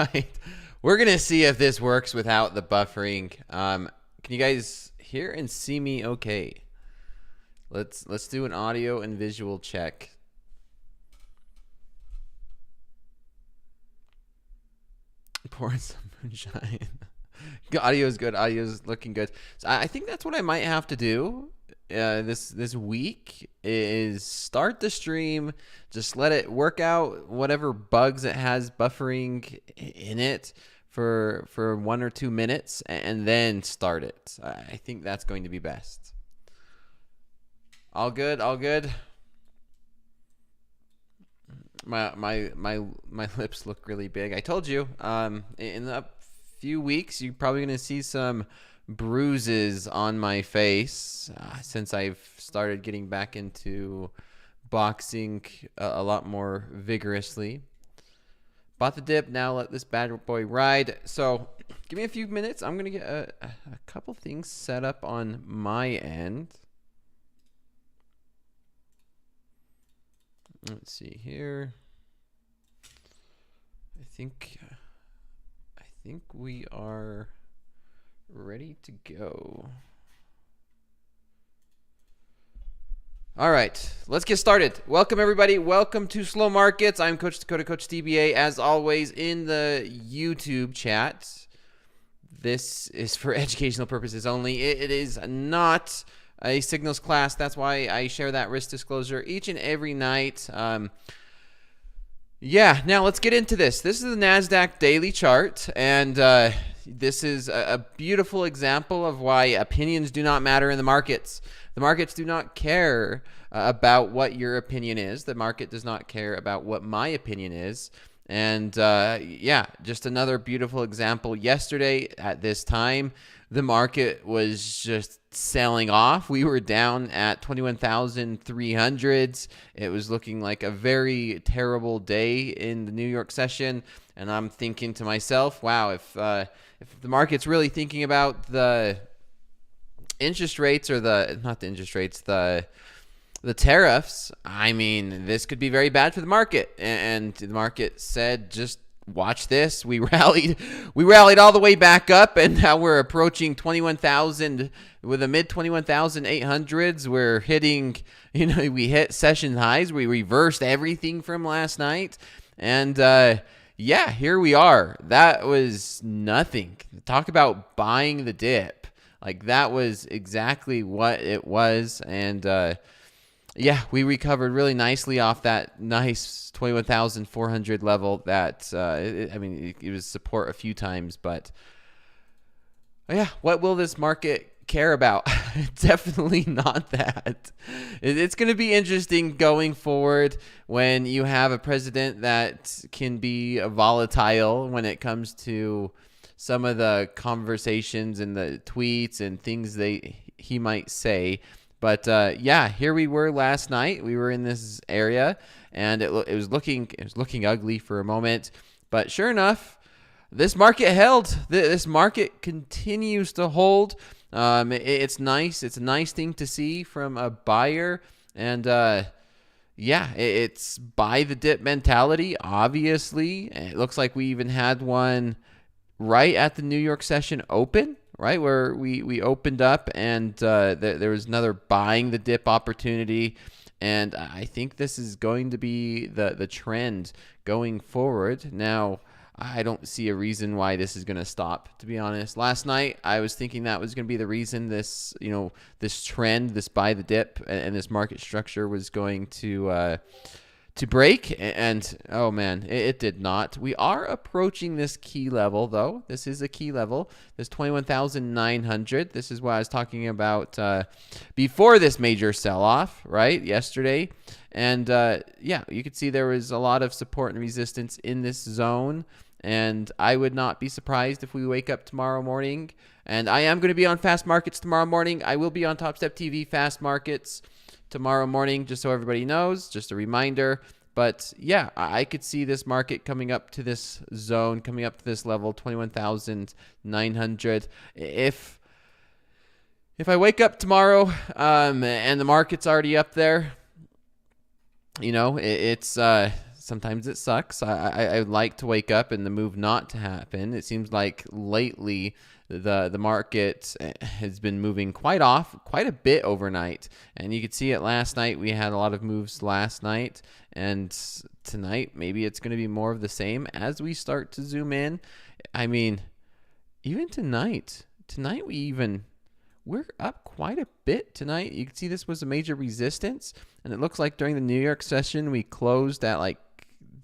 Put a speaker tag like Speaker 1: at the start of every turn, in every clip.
Speaker 1: right. We're going to see if this works without the buffering. Can you guys hear and see me okay? Let's do an audio and visual check. Pouring some moonshine. Audio is good. Audio is looking good. So I think that's what I might have to do this week is start the stream, just let it work out whatever bugs it has buffering in it for 1 or 2 minutes, and then start it. I think that's going to be best. All good. All good. My lips look really big. I told you, in a few weeks, you're probably going to see some bruises on my face since I've started getting back into boxing a lot more vigorously. Bought the dip. Now let this bad boy ride. So give me a few minutes. I'm going to get a couple things set up on my end. Let's see here. I think we are ready to go. All right, let's get started. Welcome everybody. Welcome to Slow Markets. I'm Coach Dakota, Coach DBA, as always in the YouTube chat. This is for educational purposes only. It is not a signals class. That's why I share that risk disclosure each and every night. Yeah, now let's get into this. This is the NASDAQ daily chart, and this is a beautiful example of why opinions do not matter in the markets. The markets do not care about what your opinion is. The market does not care about what my opinion is. And yeah, just another beautiful example. Yesterday at this time, the market was just selling off. We were down at 21,300s. It was looking like a very terrible day in the New York session. And I'm thinking to myself, wow, if the market's really thinking about the interest rates, or not the interest rates, the tariffs, I mean, this could be very bad for the market. And the market said, just watch this. We rallied all the way back up, and now we're approaching 21,000 with a mid 21,800s. We're hitting, we hit session highs. We reversed everything from last night. And yeah, here we are. That was nothing. Talk about buying the dip. Like, that was exactly what it was. And yeah, we recovered really nicely off that nice 21,400 level. That it was support a few times, but yeah, what will this market care about? Definitely not that. It's going to be interesting going forward when you have a president that can be volatile when it comes to some of the conversations and the tweets and things he might say. But yeah, here we were last night. We were in this area, and it was looking ugly for a moment. But sure enough, this market held. This market continues to hold. It's nice. It's a nice thing to see from a buyer. And yeah, it's buy the dip mentality. Obviously, it looks like we even had one right at the New York session open. Right where we opened up, and there was another buying the dip opportunity, and I think this is going to be the trend going forward. Now, I don't see a reason why this is going to stop, to be honest. Last night, I was thinking that was going to be the reason this trend, this buy the dip, and this market structure was going to break, and oh man, it did not. We are approaching this key level, though. This is a key level, this 21,900. This is what I was talking about before this major sell-off, right, yesterday. And yeah, you could see there was a lot of support and resistance in this zone, and I would not be surprised if we wake up tomorrow morning, and I am going to be on Fast Markets tomorrow morning. I will be on TopstepTV Fast Markets tomorrow morning, just so everybody knows, just a reminder. But yeah, I could see this market coming up to this zone, coming up to this level, 21,900. If I wake up tomorrow and the market's already up there, it's sometimes it sucks. I would like to wake up and the move not to happen. It seems like lately the market has been moving quite a bit overnight, and you could see it last night. We had a lot of moves last night, and tonight maybe it's going to be more of the same as we start to zoom in. I mean, even tonight we're up quite a bit tonight. You can see this was a major resistance, and it looks like during the New York session we closed at like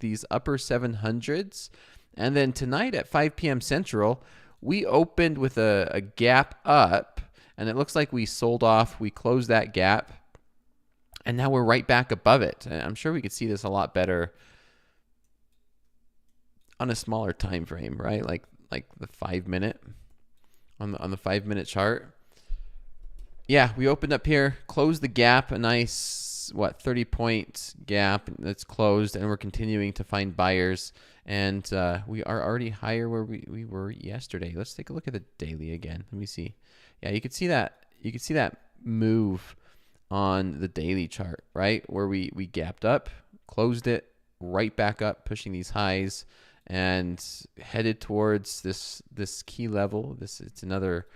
Speaker 1: these upper 700s, and then tonight at 5 p.m. Central we opened with a gap up, and it looks like we sold off. We closed that gap, and now we're right back above it. And I'm sure we could see this a lot better on a smaller time frame, right? Like the 5 minute on the 5 minute chart. Yeah, we opened up here, closed the gap, a nice 30-point gap that's closed, and we're continuing to find buyers, and we are already higher where we were yesterday. Let's take a look at the daily again. Let me see. Yeah, you could see that move on the daily chart, right? Where we gapped up, closed it, right back up, pushing these highs, and headed towards this key level. It's another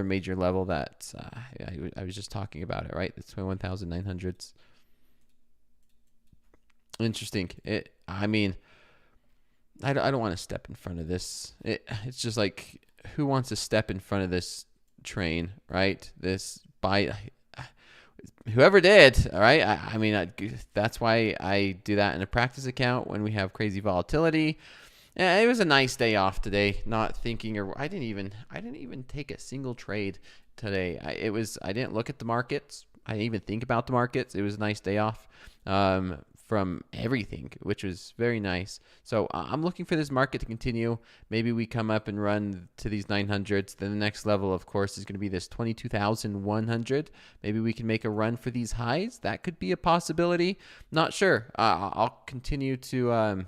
Speaker 1: major level that I was just talking about it, right? It's 21,900s. Interesting. I mean, I don't want to step in front of this. It's just like, who wants to step in front of this train, right? Whoever did, all right? I mean, that's why I do that in a practice account when we have crazy volatility. Yeah, it was a nice day off today. Not thinking, or I didn't even take a single trade today. I didn't look at the markets. I didn't even think about the markets. It was a nice day off from everything, which was very nice. So I'm looking for this market to continue. Maybe we come up and run to these 900s. Then the next level, of course, is going to be this 22,100. Maybe we can make a run for these highs. That could be a possibility. Not sure. I'll continue to.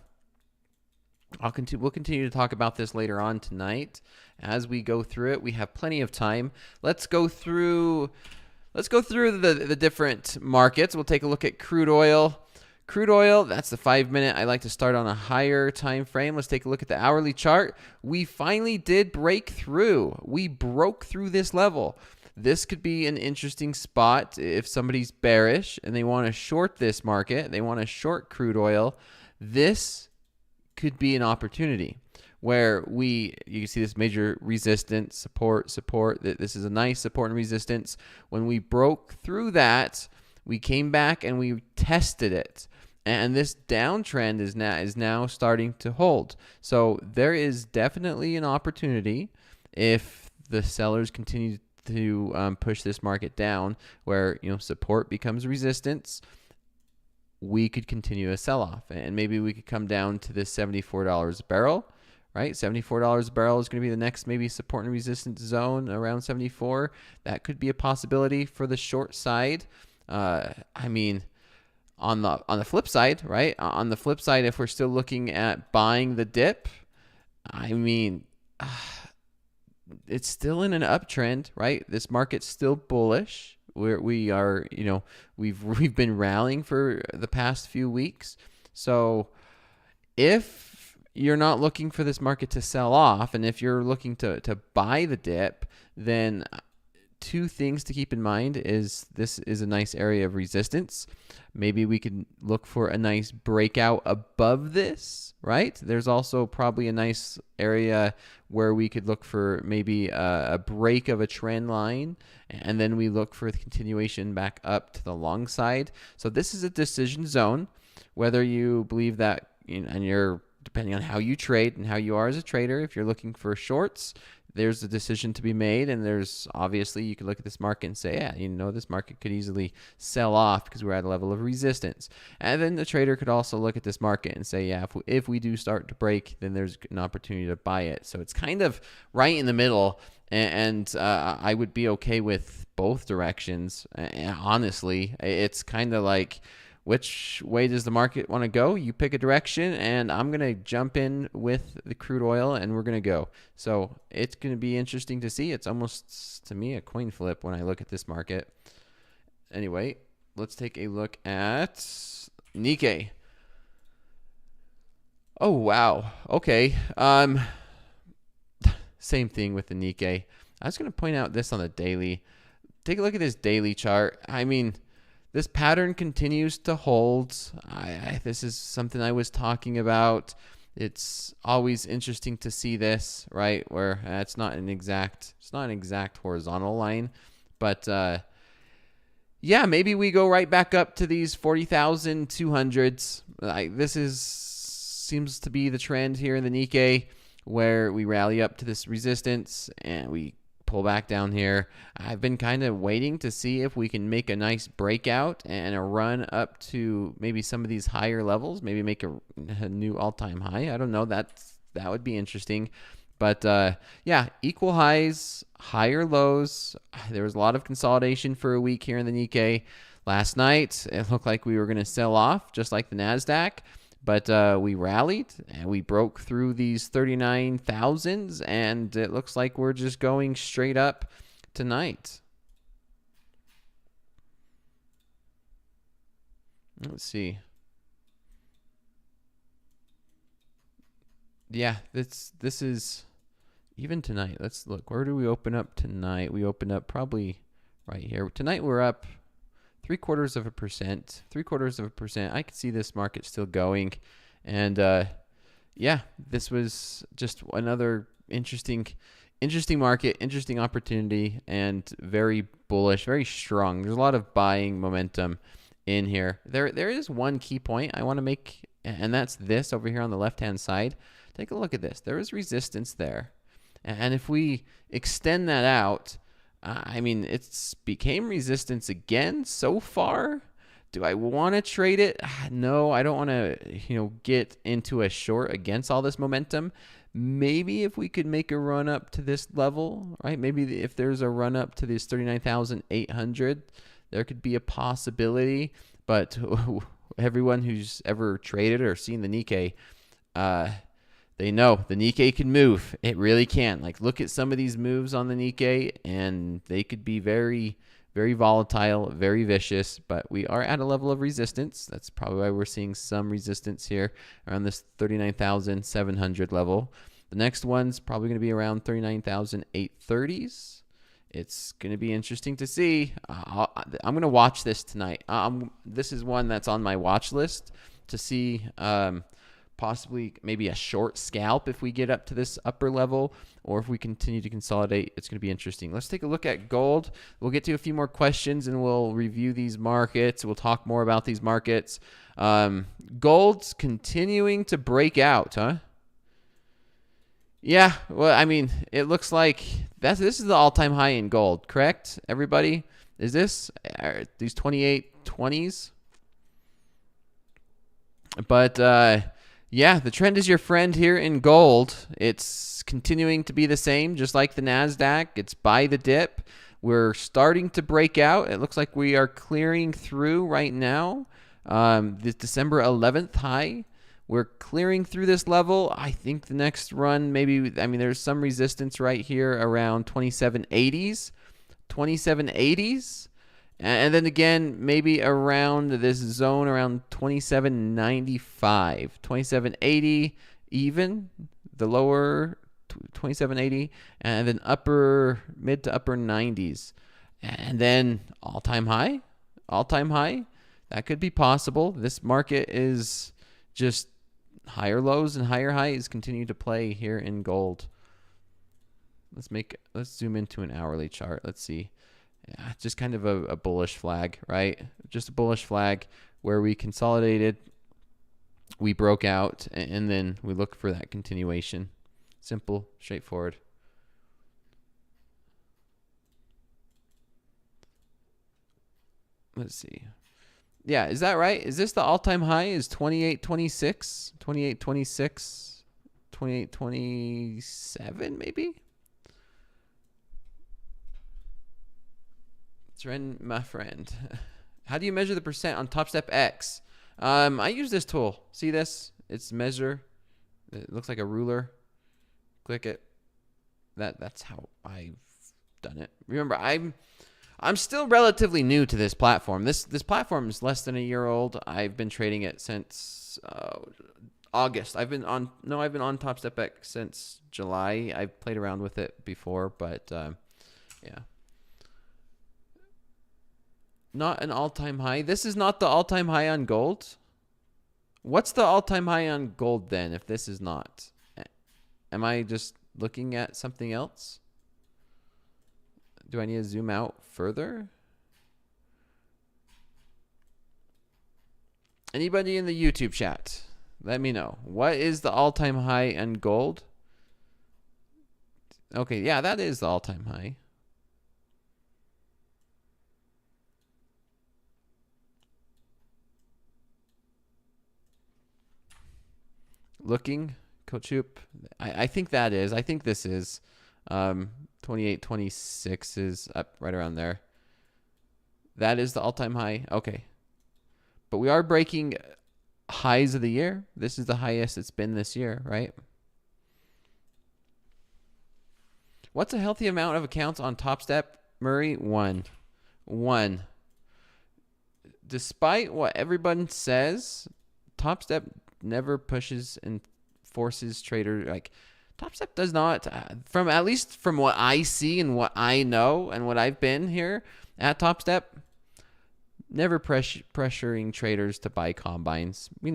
Speaker 1: We'll continue to talk about this later on tonight as we go through it. We have plenty of time. Let's go through the different markets. We'll take a look at crude oil. Crude oil, that's the 5 minute. I like to start on a higher time frame. Let's take a look at the hourly chart. We finally did break through. We broke through this level. This could be an interesting spot if somebody's bearish and they want to short this market. They want to short crude oil. This could be an opportunity where you can see this major resistance, support. This is a nice support and resistance. When we broke through that, we came back and we tested it. And this downtrend is now starting to hold. So there is definitely an opportunity if the sellers continue to push this market down, where support becomes resistance. We could continue a sell-off, and maybe we could come down to this $74 a barrel, right? $74 a barrel is going to be the next maybe support and resistance zone around 74. That could be a possibility for the short side. I mean, on the flip side, right? On the flip side, if we're still looking at buying the dip, I mean, it's still in an uptrend, right? This market's still bullish. We are, we've been rallying for the past few weeks. So if you're not looking for this market to sell off, and if you're looking to buy the dip, then two things to keep in mind is this is a nice area of resistance. Maybe we could look for a nice breakout above this, right? There's also probably a nice area where we could look for maybe a break of a trend line, and then we look for the continuation back up to the long side. So this is a decision zone, whether you believe that, and you're depending on how you trade and how you are as a trader. If you're looking for shorts, there's a decision to be made, and there's obviously you could look at this market and say, yeah, this market could easily sell off because we're at a level of resistance. And then the trader could also look at this market and say, yeah, if we do start to break, then there's an opportunity to buy it. So it's kind of right in the middle, and I would be okay with both directions. Honestly, it's kind of like, which way does the market want to go? You pick a direction, and I'm going to jump in with the crude oil, and we're going to go. So it's going to be interesting to see. It's almost, to me, a coin flip when I look at this market. Anyway, let's take a look at Nikkei. Oh, wow. Okay. Same thing with the Nikkei. I was going to point out this on the daily. Take a look at this daily chart. I mean, this pattern continues to hold. This is something I was talking about. It's always interesting to see this, right? Where it's not an exact horizontal line, but yeah, maybe we go right back up to these 40,200s. Seems to be the trend here in the Nikkei, where we rally up to this resistance and we pull back down here. I've been kind of waiting to see if we can make a nice breakout and a run up to maybe some of these higher levels, maybe make a new all-time high. I don't know. That would be interesting. But yeah, equal highs, higher lows. There was a lot of consolidation for a week here in the Nikkei. Last night, it looked like we were going to sell off, just like the NASDAQ. But we rallied and we broke through these 39,000s, and it looks like we're just going straight up tonight. Let's see. Yeah, this is even tonight. Let's look. Where do we open up tonight? We open up probably right here. Tonight we're up 0.75%. 0.75%. I could see this market still going. And yeah, this was just another interesting market, interesting opportunity, and very bullish, very strong. There's a lot of buying momentum in here. There is one key point I want to make, and that's this over here on the left-hand side. Take a look at this. There is resistance there. And if we extend that out, I mean, it's became resistance again so far. Do I want to trade it? No, I don't want to, get into a short against all this momentum. Maybe if we could make a run up to this level, right? Maybe if there's a run up to this 39,800, there could be a possibility. But everyone who's ever traded or seen the Nikkei, they know the Nikkei can move. It really can. Like, look at some of these moves on the Nikkei, and they could be very, very volatile, very vicious. But we are at a level of resistance. That's probably why we're seeing some resistance here around this 39,700 level. The next one's probably going to be around 39,830s. It's going to be interesting to see. I'm going to watch this tonight. This is one that's on my watch list to see. Possibly maybe a short scalp if we get up to this upper level, or if we continue to consolidate. It's going to be interesting. Let's take a look at gold. We'll get to a few more questions and we'll review these markets. We'll talk more about these markets. Gold's continuing to break out, huh? Yeah, well, I mean, it looks like this is the all-time high in gold, correct, everybody? Is this these 2820s? But yeah, the trend is your friend here in gold. It's continuing to be the same, just like the NASDAQ. It's buy the dip. We're starting to break out. It looks like we are clearing through right now. This December 11th high. We're clearing through this level. I think the next run, there's some resistance right here around 2780s. 2780s. And then again, maybe around this zone around 2795, 2780 even, the lower 2780, and then mid to upper 90s. And then all-time high, that could be possible. This market is just higher lows and higher highs continue to play here in gold. Let's zoom into an hourly chart. Let's see. Yeah, just kind of a bullish flag, right? Just a bullish flag where we consolidated, we broke out, and then we look for that continuation. Simple, straightforward. Let's see. Yeah, is that right? Is this the all-time high? Is 2826, 2826, 2827 maybe? Trend, my friend. How do you measure the percent on Topstep X? I use this tool. See this? It's measure. It looks like a ruler. Click it. That's how I've done it. Remember, I'm still relatively new to this platform. This platform is less than a year old. I've been trading it since August. I've been on Topstep X since July. I've played around with it before, but yeah. Not an all-time high. This is not the all-time high on gold. What's the all-time high on gold then if this is not? Am I just looking at something else? Do I need to zoom out further? Anybody in the YouTube chat, let me know. What is the all-time high on gold? Okay, yeah, that is the all-time high. Looking, Coach Hoop. I think that is. I think this is. 28, 26 is up right around there. That is the all-time high. Okay. But we are breaking highs of the year. This is the highest it's been this year, right? What's a healthy amount of accounts on Topstep, Murray? One. Despite what everyone says, Topstep never pushes and forces trader. Like, Topstep does not, at least from what I see and what I know and what I've been here at Topstep, never pressuring traders to buy combines. We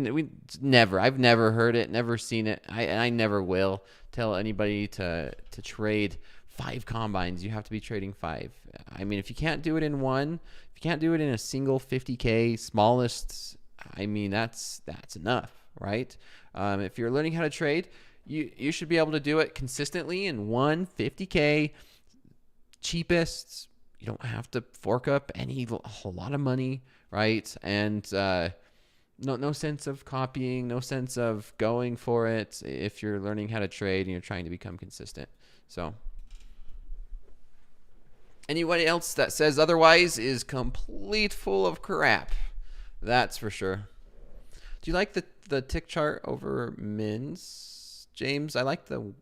Speaker 1: never. I've never heard it, never seen it. I never will tell anybody to trade 5 combines. You have to be trading 5. I mean, if you can't do it in one, if you can't do it in a single 50K smallest, I mean, that's enough, right? If you're learning how to trade, you should be able to do it consistently in one 50K cheapest. You don't have to fork up a whole lot of money, right? And no sense of copying, no sense of going for it if you're learning how to trade and you're trying to become consistent. So anybody else that says otherwise is complete full of crap. That's for sure. Do you like the tick chart over mins, James? I like the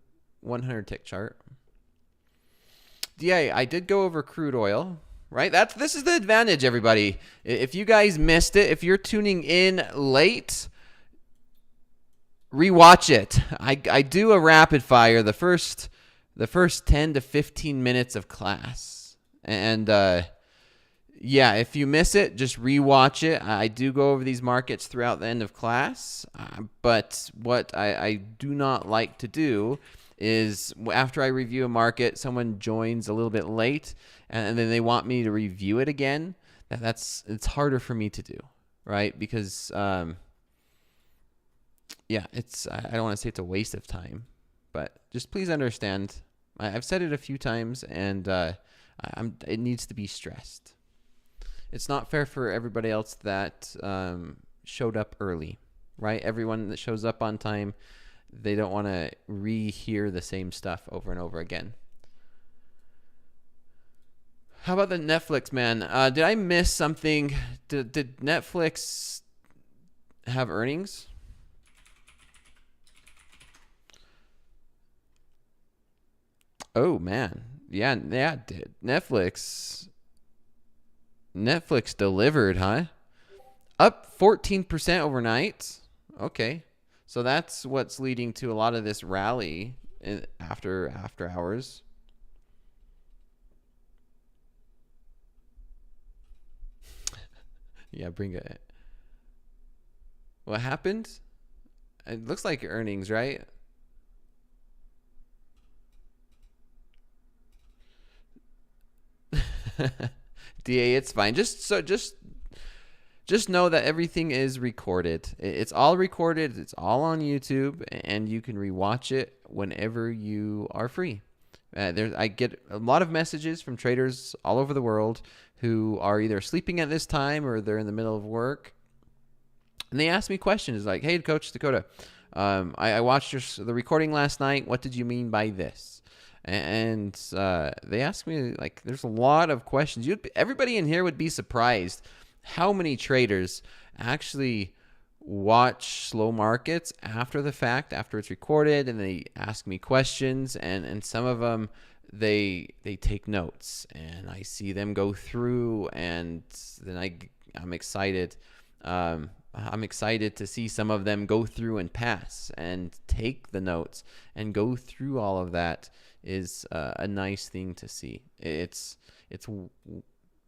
Speaker 1: 100 tick chart. DA, I did go over crude oil, right? This is the advantage, everybody. If you guys missed it, if you're tuning in late, rewatch it. I do a rapid fire the first 10 to 15 minutes of class. And yeah, if you miss it, just rewatch it. I do go over these markets throughout the end of class. But what I do not like to do is after I review a market, someone joins a little bit late and then they want me to review it again. It's harder for me to do, right? Because yeah, I don't want to say it's a waste of time, but just please understand. I've said it a few times, and it needs to be stressed. It's not fair for everybody else that showed up early, right? Everyone that shows up on time, they don't want to rehear the same stuff over and over again. How about the Netflix, man? Did I miss something? Did Netflix have earnings? Oh, man. Yeah, it did. Netflix delivered, huh? Up 14% overnight. Okay. So that's what's leading to a lot of this rally after hours. Yeah, bring it. What happened? It looks like earnings, right? DA, it's fine. Just know that everything is recorded. It's all recorded. It's all on YouTube, and you can rewatch it whenever you are free. I get a lot of messages from traders all over the world who are either sleeping at this time or they're in the middle of work, and they ask me questions like, "Hey, Coach Dakota, I watched the recording last night. What did you mean by this?" And they ask me, like, there's a lot of questions. Everybody in here would be surprised how many traders actually watch slow markets after the fact, after it's recorded, and they ask me questions, and some of them they take notes, and I see them go through, and then I'm excited. I'm excited to see some of them go through and pass and take the notes and go through all of that is a nice thing to see. It's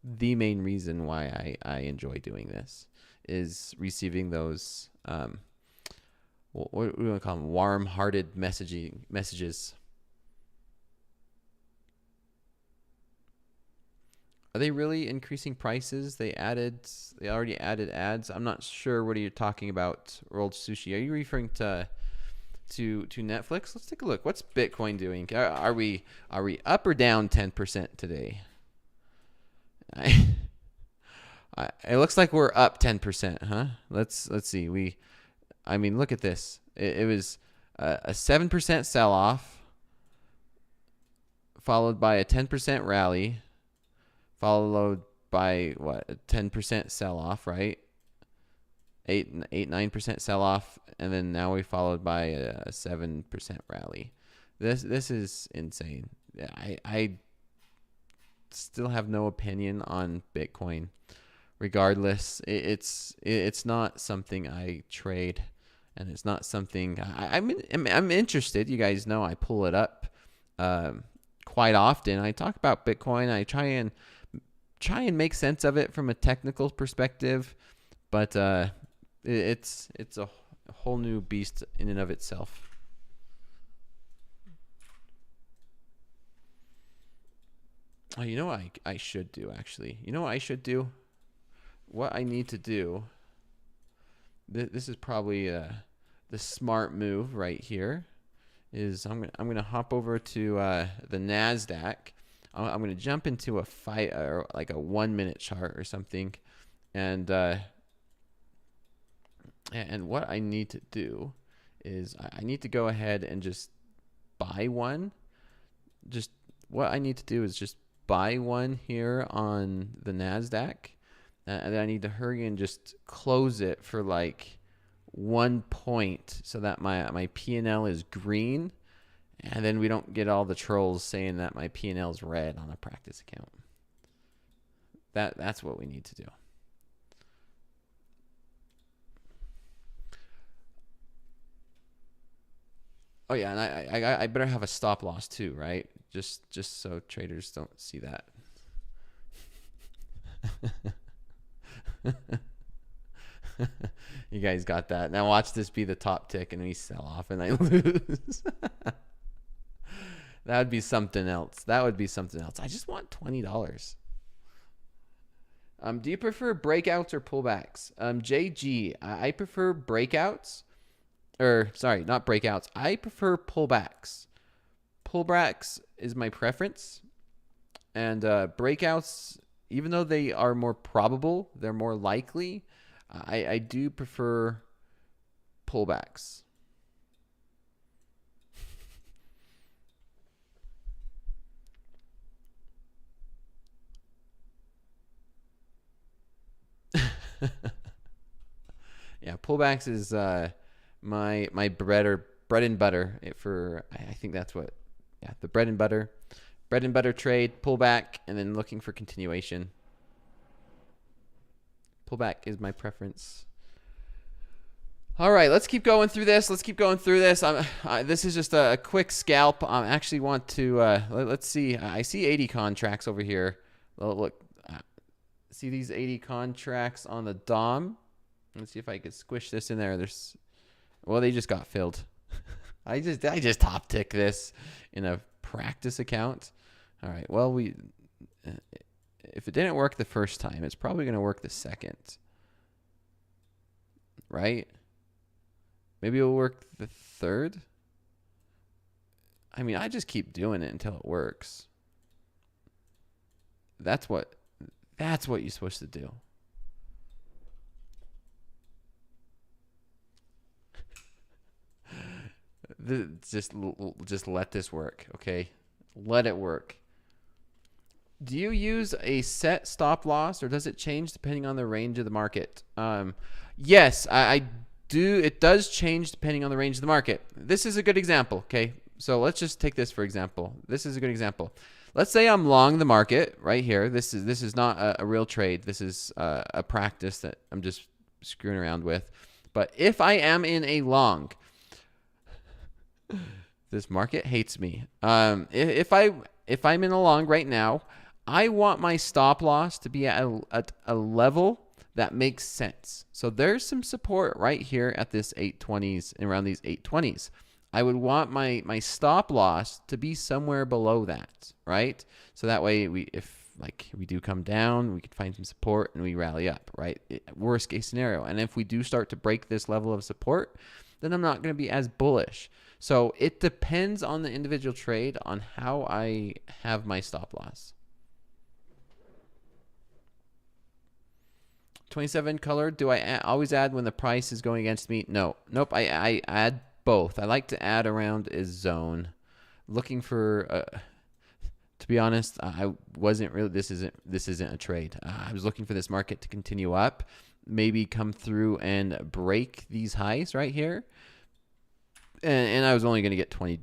Speaker 1: the main reason why I enjoy doing this is receiving those what do we call them, warm-hearted messages. Are they really increasing prices? They already added ads. I'm not sure what are you talking about, World Sushi. Are you referring to Netflix? Let's take a look. What's Bitcoin doing? Are we up or down 10% today? It looks like we're up 10%, huh? Let's see. I mean, look at this. It was a 7% sell-off, followed by a 10% rally, followed by what, a 10% sell-off, right? 9% sell-off, and then now we followed by a 7% rally. This is insane. I still have no opinion on Bitcoin. Regardless, it's not something I trade, and it's not something I'm interested. You guys know I pull it up quite often. I talk about Bitcoin. I try and make sense of it from a technical perspective, but it's a whole new beast in and of itself. Oh, you know what I should do, actually? You know what I should do? What I need to do, this is probably the smart move right here, is I'm gonna hop over to the NASDAQ. I'm gonna jump into a fight or like a 1 minute chart or something, and what I need to do is I need to go ahead and just buy one. Just what I need to do is just buy one here on the NASDAQ. And then I need to hurry and just close it for like 1 point so that my P&L is green. And then we don't get all the trolls saying that my P&L is red on a practice account. That's what we need to do. Oh yeah, and I better have a stop loss too, right? Just so traders don't see that. You guys got that. Now watch this be the top tick and we sell off and I lose. That would be something else. I just want $20. Do you prefer breakouts or pullbacks? JG, I prefer breakouts. Or sorry, not breakouts. I prefer pullbacks. Pullbacks is my preference. And breakouts, even though they are more probable, they're more likely, I do prefer pullbacks. Yeah, pullbacks is my bread and butter I think that's what, yeah, the bread and butter trade, pullback, and then looking for continuation. Pullback is my preference. All right, let's keep going through this. This is just a quick scalp. I actually want to, let's see. I see 80 contracts over here. Look, see these 80 contracts on the DOM? Let's see if I could squish this in there. Well, they just got filled. I just top tick this in a practice account. All right, well, if it didn't work the first time, it's probably going to work the second. Right? Maybe it'll work the third. I mean, I just keep doing it until it works. That's what you're supposed to do. Just let this work, okay? Let it work. Do you use a set stop loss, or does it change depending on the range of the market? Yes, I do. It does change depending on the range of the market. This is a good example, okay? So let's just take this for example. This is a good example. Let's say I'm long the market right here. This is not a real trade. This is a practice that I'm just screwing around with. But if I am in a long, this market hates me. If I'm in a long right now, I want my stop loss to be at a level that makes sense. So there's some support right here at this 820s, around these 820s. I would want my stop loss to be somewhere below that, right? So that way if we do come down, we can find some support and we rally up, right? Worst case scenario. And if we do start to break this level of support, then I'm not going to be as bullish. So it depends on the individual trade on how I have my stop loss. 27 color, do I always add when the price is going against me? No. Nope, I add both. I like to add around a zone. Looking for, to be honest, I wasn't really, this isn't a trade. I was looking for this market to continue up, maybe come through and break these highs right here. And I was only going to get $20,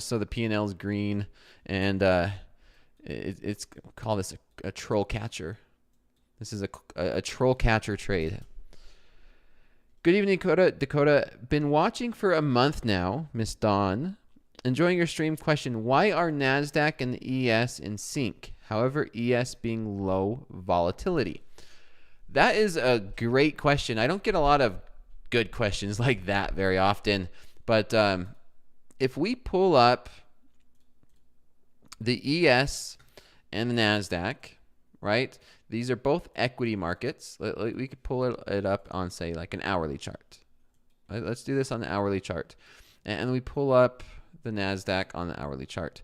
Speaker 1: so the P&L is green, and it's call this a troll catcher. This is a troll catcher trade. Good evening, Dakota. Been watching for a month now, Miss Dawn. Enjoying your stream. Question: why are NASDAQ and the ES in sync? However, ES being low volatility. That is a great question. I don't get a lot of good questions like that very often. But if we pull up the ES and the NASDAQ, right? These are both equity markets. We could pull it up on, say, like an hourly chart. Let's do this on the hourly chart. And we pull up the NASDAQ on the hourly chart.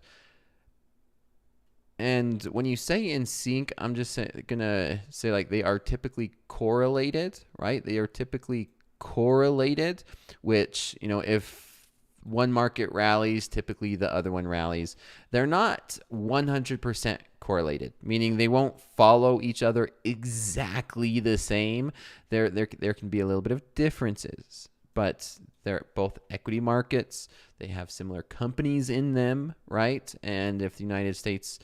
Speaker 1: And when you say in sync, I'm just going to say like they are typically correlated, right? They are typically correlated, which, you know, if one market rallies, typically the other one rallies. They're not 100% correlated, meaning they won't follow each other exactly the same. There can be a little bit of differences, but they're both equity markets. They have similar companies in them, right? And if the United States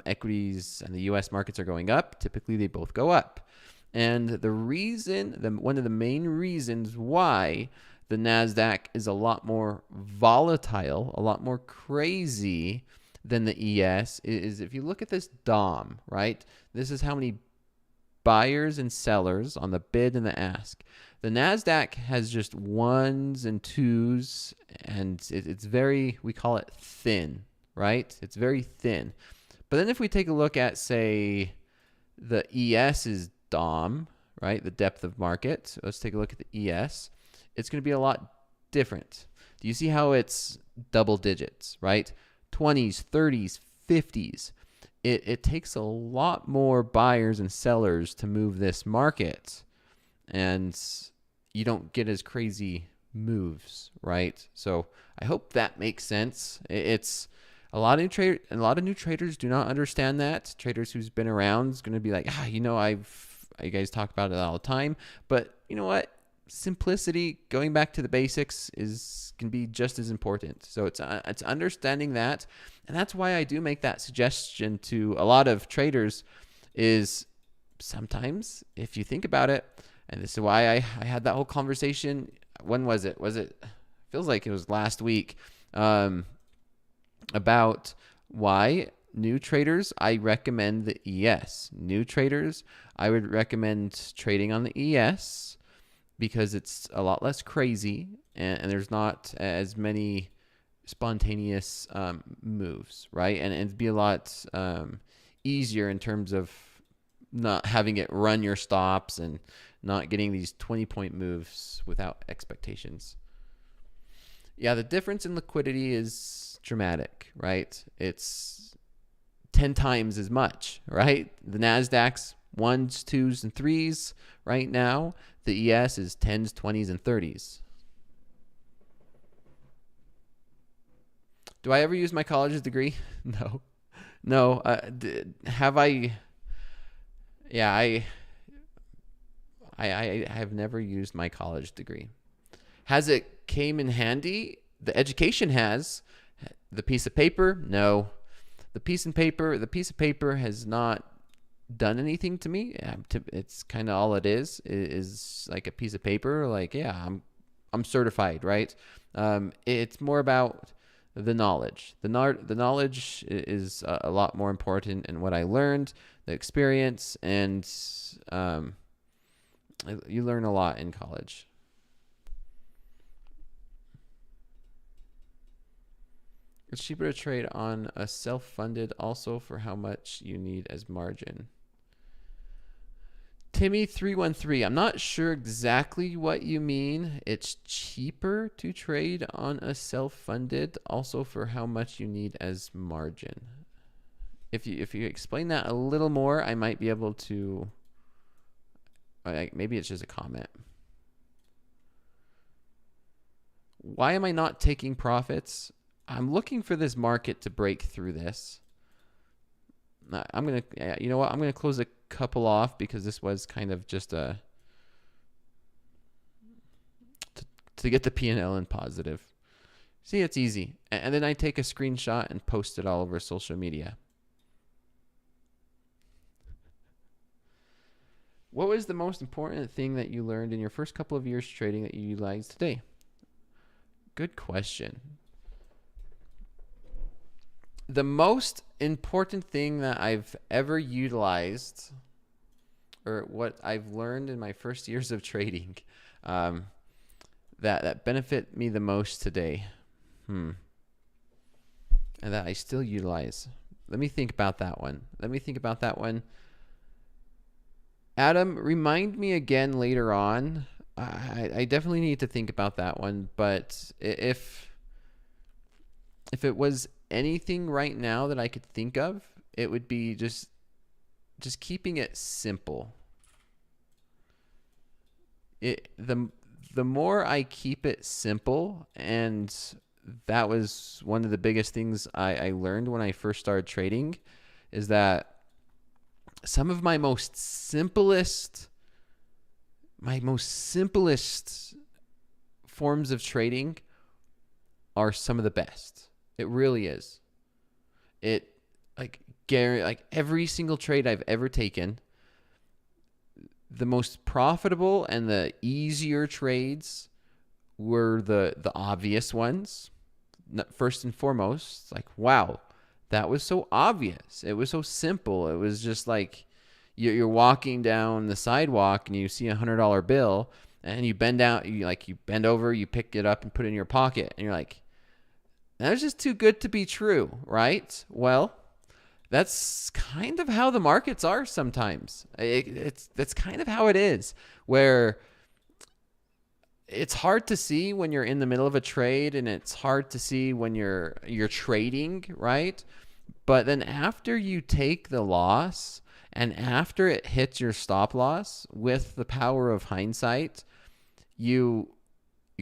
Speaker 1: equities and the U.S. markets are going up, typically they both go up. And the reason, one of the main reasons why the NASDAQ is a lot more volatile, a lot more crazy than the ES is if you look at this DOM, right? This is how many buyers and sellers on the bid and the ask. The NASDAQ has just ones and twos, and it's very, we call it thin, right? It's very thin. But then if we take a look at, say, the ES's DOM, right? The depth of market. Let's take a look at the ES. It's going to be a lot different. Do you see how it's double digits, right? 20s, 30s, 50s. It takes a lot more buyers and sellers to move this market, and you don't get as crazy moves, right? So I hope that makes sense. It's a lot of new traders do not understand that. Traders who's been around is going to be like, you know, you guys talk about it all the time, but you know what? Simplicity, going back to the basics, can be just as important. So it's understanding that, and that's why I do make that suggestion to a lot of traders. Is sometimes, if you think about it, and this is why I had that whole conversation. When was it? Feels like it was last week. About why new traders, I recommend the ES. New traders, I would recommend trading on the ES because it's a lot less crazy and there's not as many spontaneous moves, right? And it'd be a lot easier in terms of not having it run your stops and not getting these 20-point moves without expectations. Yeah, the difference in liquidity is dramatic, right? It's 10 times as much, right? The NASDAQ's 1s, 2s, and 3s right now. The ES is 10s, 20s, and 30s. Do I ever use my college degree? No. Have I? Yeah, I have never used my college degree. Has it came in handy? The education has. The piece of paper? No. The piece of paper has not done anything to me. It's kind of all it is like a piece of paper. Like, yeah, I'm certified, right? It's more about the knowledge. The knowledge is a lot more important in what I learned, the experience, and you learn a lot in college. It's cheaper to trade on a self-funded, also for how much you need as margin. Timmy313, I'm not sure exactly what you mean. It's cheaper to trade on a self-funded, also for how much you need as margin. If you explain that a little more, I might be able to. Maybe it's just a comment. Why am I not taking profits? I'm looking for this market to break through this. I'm going to, you know what? I'm going to close a couple off because this was kind of just to get the P&L in positive. See, it's easy. And then I take a screenshot and post it all over social media. What was the most important thing that you learned in your first couple of years trading that you utilize today? Good question. The most important thing that I've ever utilized, or what I've learned in my first years of trading, that benefit me the most today, and that I still utilize. Let me think about that one. Adam, remind me again later on. I definitely need to think about that one. But if it was anything right now that I could think of, it would be just keeping it simple. The more I keep it simple, and that was one of the biggest things I learned when I first started trading, is that some of my most simplest forms of trading are some of the best. It really is. It like every single trade I've ever taken, the most profitable and the easier trades were the obvious ones. First and foremost, like, wow, that was so obvious. It was so simple. It was just like you're walking down the sidewalk and you see $100 bill and you bend out, you bend over, you pick it up and put it in your pocket, and you're like, that's just too good to be true, right? Well, that's kind of how the markets are sometimes. That's kind of how it is, where it's hard to see when you're in the middle of a trade, and it's hard to see when you're trading, right? But then after you take the loss and after it hits your stop loss, with the power of hindsight, you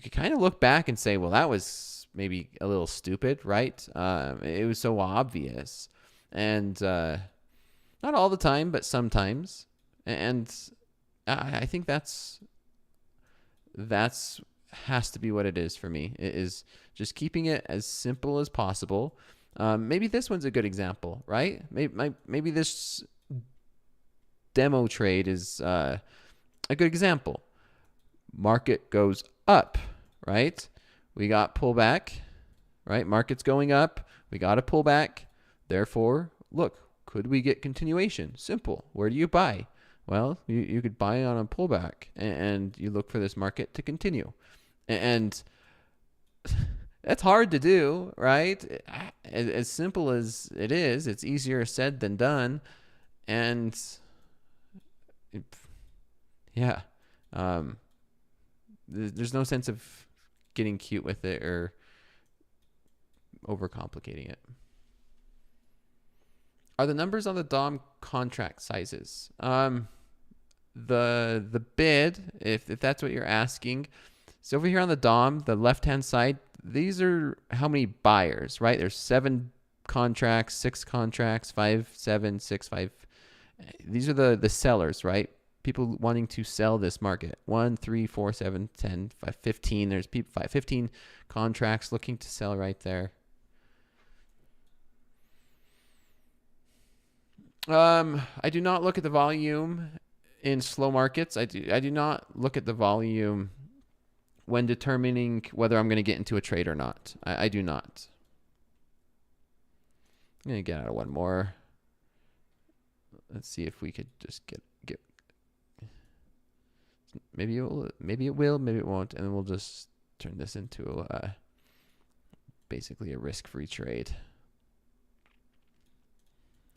Speaker 1: could kind of look back and say, well, that was maybe a little stupid, right? It was so obvious. And not all the time, but sometimes. And I think that's has to be what it is for me. It is just keeping it as simple as possible. Maybe this one's a good example, right? Maybe this demo trade is a good example. Market goes up, right? We got pullback, right? Market's going up. We got a pullback. Therefore, look, could we get continuation? Simple. Where do you buy? Well, you could buy on a pullback, and you look for this market to continue. And that's hard to do, right? As simple as it is, it's easier said than done. And yeah, there's no sense of getting cute with it or overcomplicating it. Are the numbers on the DOM contract sizes? The bid, if that's what you're asking. So over here on the DOM, the left-hand side, these are how many buyers, right? There's 7 contracts, 6 contracts, 5, 7, 6, 5. These are the sellers, right? People wanting to sell this market. 1, 3, 4, 7, 10, 5, 15. There's 15 contracts looking to sell right there. I do not look at the volume in slow markets. I do not look at the volume when determining whether I'm going to get into a trade or not. I do not. I'm going to get out of one more. Let's see if we could just get maybe it will, maybe it won't, and then we'll just turn this into basically a risk-free trade.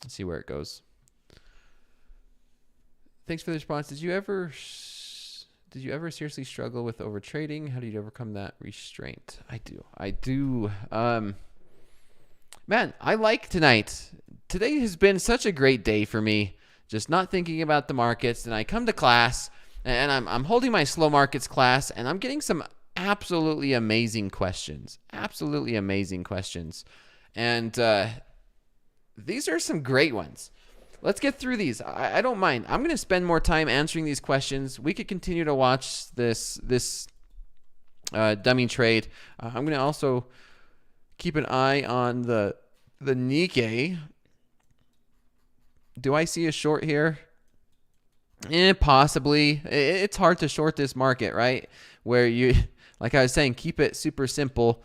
Speaker 1: Let's see where it goes. Thanks for the response. Did you ever seriously struggle with over trading? How did you overcome that restraint? I do. Man, I like tonight. Today has been such a great day for me. Just not thinking about the markets. And I come to class, and I'm holding my slow markets class, and I'm getting some absolutely amazing questions. Absolutely amazing questions. And these are some great ones. Let's get through these. I don't mind. I'm going to spend more time answering these questions. We could continue to watch this dummy trade. I'm going to also keep an eye on the Nikkei. Do I see a short here? Possibly. It's hard to short this market, right? Where you, like I was saying, keep it super simple.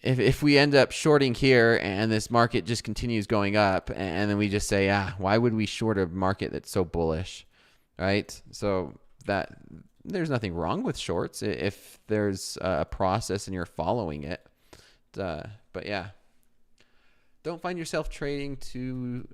Speaker 1: If we end up shorting here and this market just continues going up, and then we just say, why would we short a market that's so bullish, right? So that there's nothing wrong with shorts if there's a process and you're following it. But yeah, don't find yourself trying to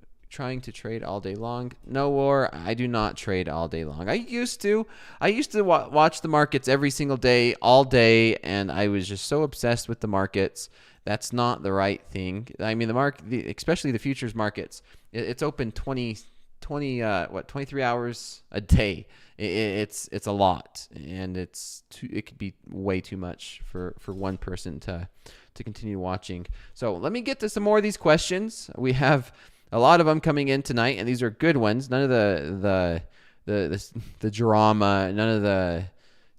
Speaker 1: trade all day long. No, War, I do not trade all day long. I used to watch the markets every single day, all day, and I was just so obsessed with the markets. That's not the right thing. I mean, especially the futures markets, it's open 23 hours a day. It's a lot, and it could be way too much for one person to continue watching. So let me get to some more of these questions. We have a lot of them coming in tonight, and these are good ones. None of the drama, none of the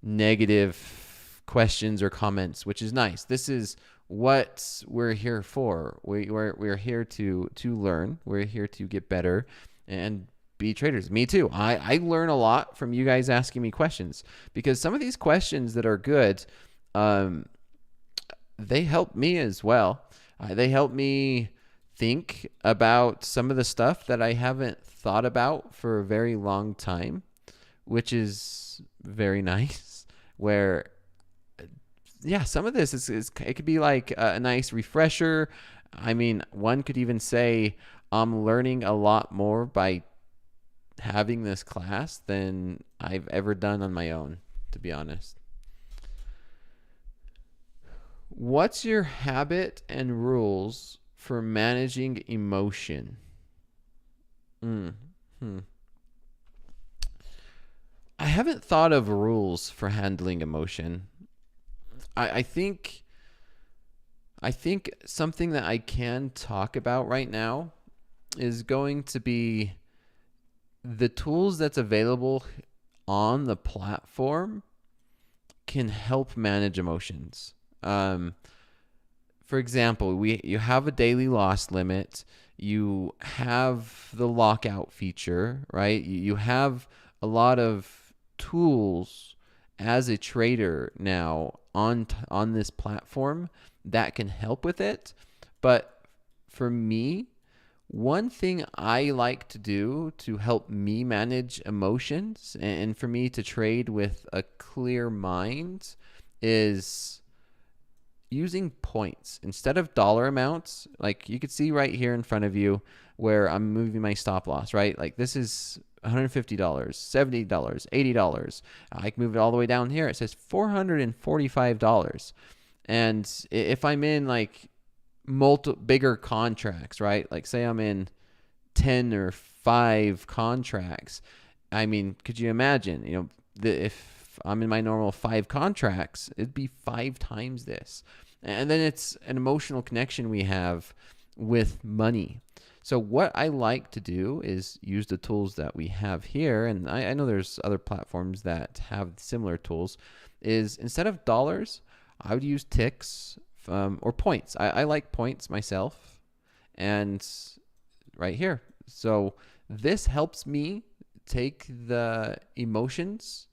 Speaker 1: negative questions or comments, which is nice. This is what we're here for. We're here to learn. We're here to get better and be traders. Me too. I learn a lot from you guys asking me questions, because some of these questions that are good, they help me as well. They help me think about some of the stuff that I haven't thought about for a very long time, which is very nice. Where, yeah, some of this is it could be like a nice refresher. I mean, one could even say I'm learning a lot more by having this class than I've ever done on my own, to be honest. What's your habit and rules for managing emotion? I haven't thought of rules for handling emotion. I think something that I can talk about right now is going to be the tools that's available on the platform can help manage emotions. For example, you have a daily loss limit. You have the lockout feature, right? You have a lot of tools as a trader now on this platform that can help with it. But for me, one thing I like to do to help me manage emotions and for me to trade with a clear mind is using points instead of dollar amounts. Like you could see right here in front of you where I'm moving my stop loss, right? Like this is $150, $70, $80. I can move it all the way down here. It says $445. And if I'm in like bigger contracts, right? Like say I'm in 10 or 5 contracts. I mean, could you imagine, if I'm in my normal 5 contracts, it'd be 5 times this. And then it's an emotional connection we have with money. So what I like to do is use the tools that we have here, and I know there's other platforms that have similar tools, is instead of dollars, I would use ticks or points. I like points myself. And right here, So this helps me take the emotions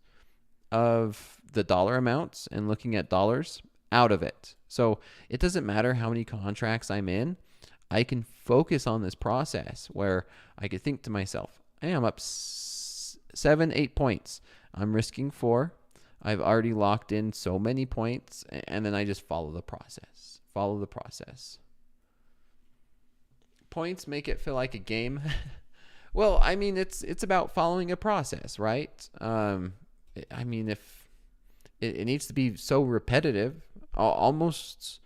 Speaker 1: of the dollar amounts and looking at dollars out of it. So it doesn't matter how many contracts I'm in. I can focus on this process where I could think to myself, hey, I'm up 7, 8 points. I'm risking 4. I've already locked in so many points, and then I just follow the process. Follow the process. Points make it feel like a game. Well, I mean, it's about following a process, right? I mean, if it needs to be so repetitive, almost,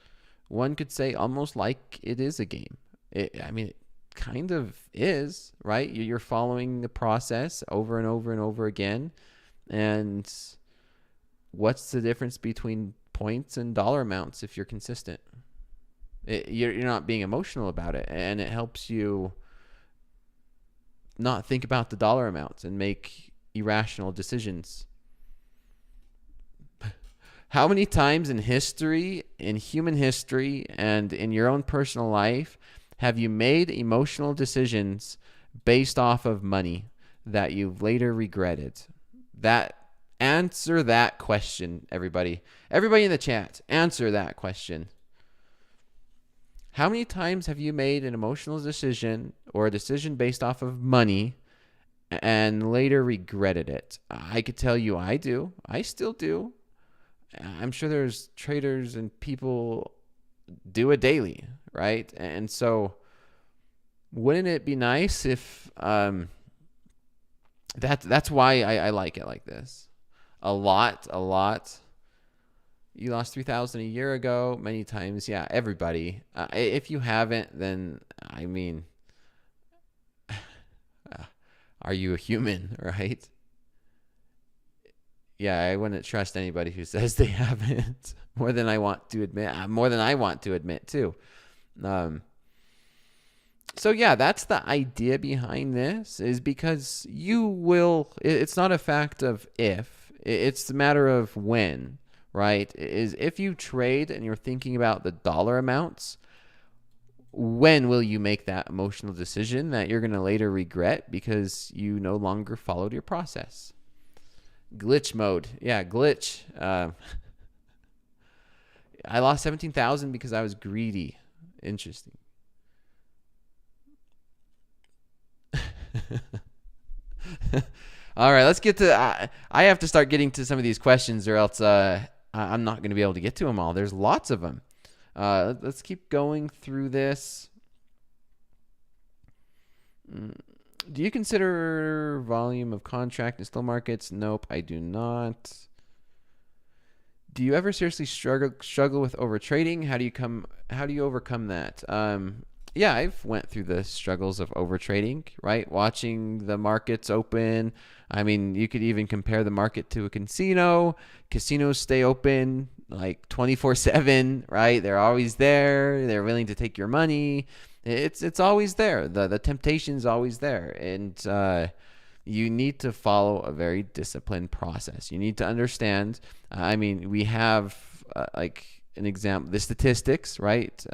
Speaker 1: one could say almost like it is a game. I mean, it kind of is, right? You're following the process over and over and over again. And what's the difference between points and dollar amounts if you're consistent? You're not being emotional about it, and it helps you not think about the dollar amounts and make irrational decisions. How many times in history, in human history, and in your own personal life have you made emotional decisions based off of money that you've later regretted? Answer that question, everybody. Everybody in the chat, answer that question. How many times have you made an emotional decision or a decision based off of money and later regretted it? I could tell you I do. I still do. I'm sure there's traders and people do it daily, right? And so wouldn't it be nice if that's why I like it like this. A lot. You lost 3,000 a year ago many times. Yeah, everybody. If you haven't, then I mean, are you a human, right? Yeah, I wouldn't trust anybody who says they haven't. More than I want to admit too. So yeah, that's the idea behind this, is because you will, it's not a fact of if, it's a matter of when, right? Is if you trade and you're thinking about the dollar amounts, when will you make that emotional decision that you're going to later regret because you no longer followed your process? Glitch mode. Yeah, glitch. I lost 17,000 because I was greedy. Interesting. All right, let's get to, I have to start getting to some of these questions or else I'm not going to be able to get to them all. There's lots of them. Let's keep going through this. Do you consider volume of contract in still markets? Nope, I do not. Do you ever seriously struggle with overtrading? How do you overcome that? Yeah, I've went through the struggles of overtrading, right? Watching the markets open. I mean, you could even compare the market to a casino. Casinos stay open like 24/7, right? They're always there. They're willing to take your money. It's always there. The temptation's always there. And you need to follow a very disciplined process. You need to understand. I mean, we have like an example, the statistics, right?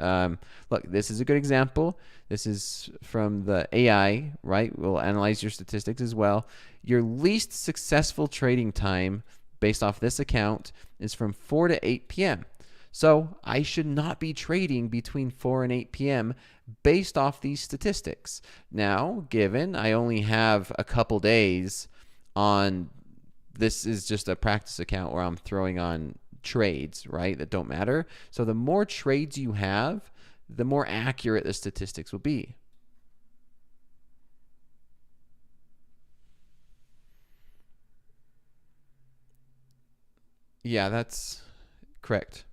Speaker 1: Look, this is a good example. This is from the AI, right? We'll analyze your statistics as well. Your least successful trading time based off this account is from 4 to 8 p.m. So I should not be trading between 4 and 8 p.m. based off these statistics. Now, given I only have a couple days on, this is just a practice account where I'm throwing on trades, right, that don't matter. So the more trades you have, the more accurate the statistics will be. Yeah, that's correct.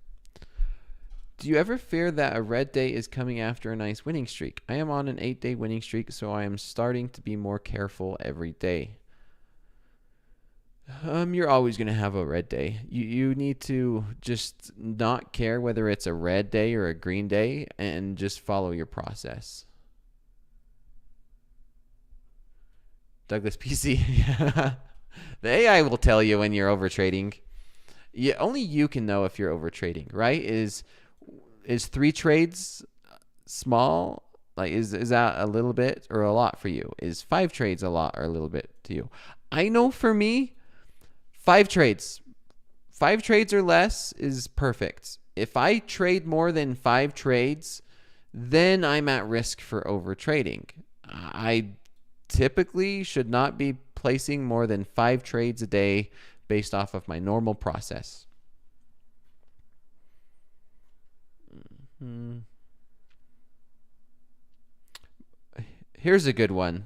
Speaker 1: Do you ever fear that a red day is coming after a nice winning streak? I am on an 8-day winning streak, so I am starting to be more careful every day. You're always going to have a red day. You need to just not care whether it's a red day or a green day and just follow your process. Douglas PC. The AI will tell you when you're overtrading. Only you can know if you're overtrading, right? Is 3 trades small Like, is that a little bit or a lot for you? Is 5 trades a lot or a little bit to you? I know for me, 5 trades. 5 trades or less is perfect. If I trade more than 5 trades, then I'm at risk for over trading. I typically should not be placing more than 5 trades a day based off of my normal process. Here's a good one.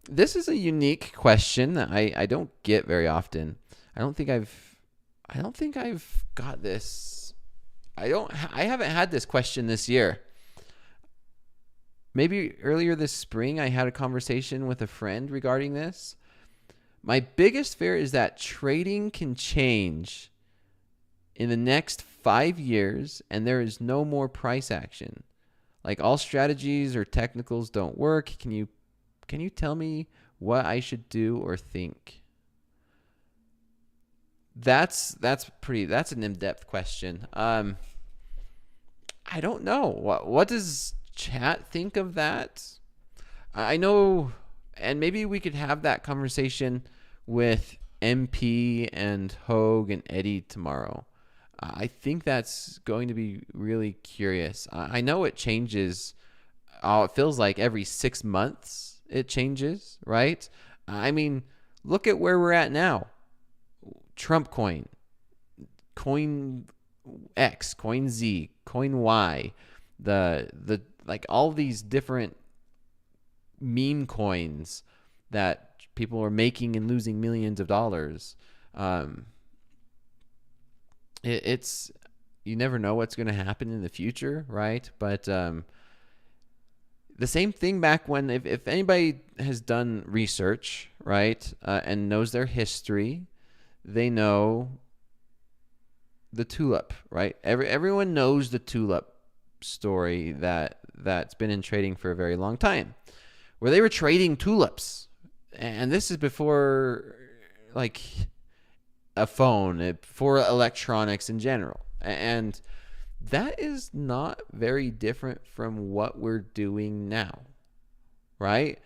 Speaker 1: This is a unique question that I don't get very often. I don't think I've got this. I haven't had this question this year. Maybe earlier this spring I had a conversation with a friend regarding this. My biggest fear is that trading can change in the next 5 years and there is no more price action. Like, all strategies or technicals don't work. Can you tell me what I should do or think? That's an in-depth question. I don't know. What does chat think of that? I know, and maybe we could have that conversation with MP and Hoag and Eddie tomorrow. I think that's going to be really curious. I know it changes. It feels like every 6 months it changes, right? I mean, look at where we're at now. Trump coin, coin X, coin Z, coin Y, the like all these different meme coins that people are making and losing millions of dollars. It's you never know what's going to happen in the future, right? But the same thing back when, if anybody has done research, right, and knows their history, they know the tulip, right? Everyone knows the tulip story that's been in trading for a very long time, where they were trading tulips, and this is before like a phone, for electronics in general, and that is not very different from what we're doing now, right?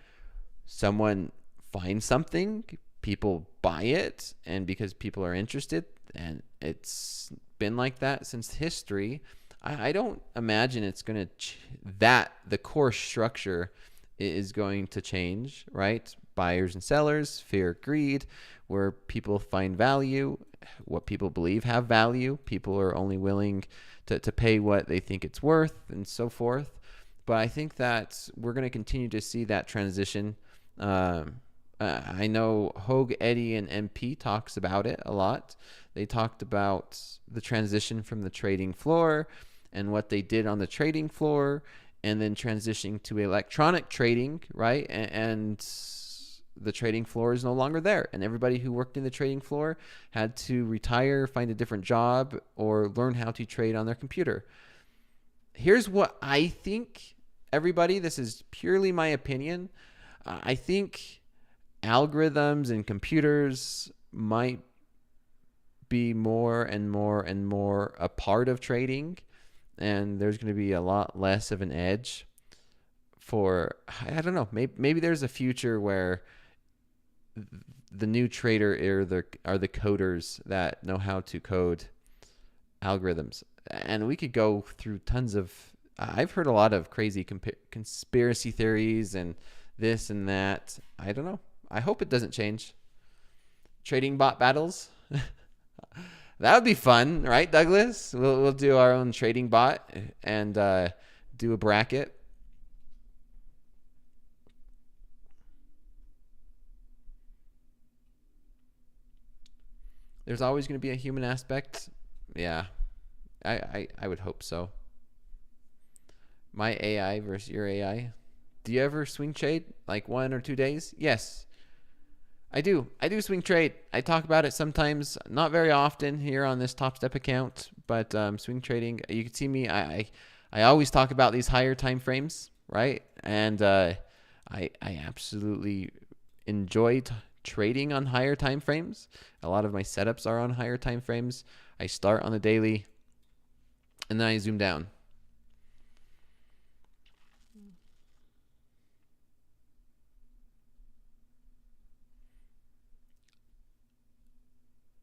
Speaker 1: Someone finds something, people buy it, and because people are interested, and it's been like that since history, I don't imagine it's going to that the core structure is going to change, right? Buyers and sellers, fear, greed, where people find value, what people believe have value. People are only willing to pay what they think it's worth, and so forth. But I think that we're going to continue to see that transition. I know Hoag, Eddie, and MP talks about it a lot. They talked about the transition from the trading floor and what they did on the trading floor, and then transitioning to electronic trading, right? And the trading floor is no longer there, and everybody who worked in the trading floor had to retire, find a different job, or learn how to trade on their computer. Here's what I think, everybody. This is purely my opinion. I think algorithms and computers might be more and more and more a part of trading, and there's going to be a lot less of an edge for, I don't know, maybe there's a future where the new trader are the coders that know how to code algorithms. And we could go through tons of, I've heard a lot of crazy conspiracy theories and this and that. I don't know. I hope it doesn't change. Trading bot battles. That would be fun, right, Douglas? We'll do our own trading bot and do a bracket. There's always going to be a human aspect. Yeah, I would hope so. My AI versus your AI. Do you ever swing trade like 1 or 2 days? Yes, I do. I do swing trade. I talk about it sometimes, not very often here on this Topstep account, but swing trading. You can see me. I always talk about these higher time frames, right? And I absolutely enjoy trading on higher time frames. A lot of my setups are on higher time frames. I start on the daily, and then I zoom down.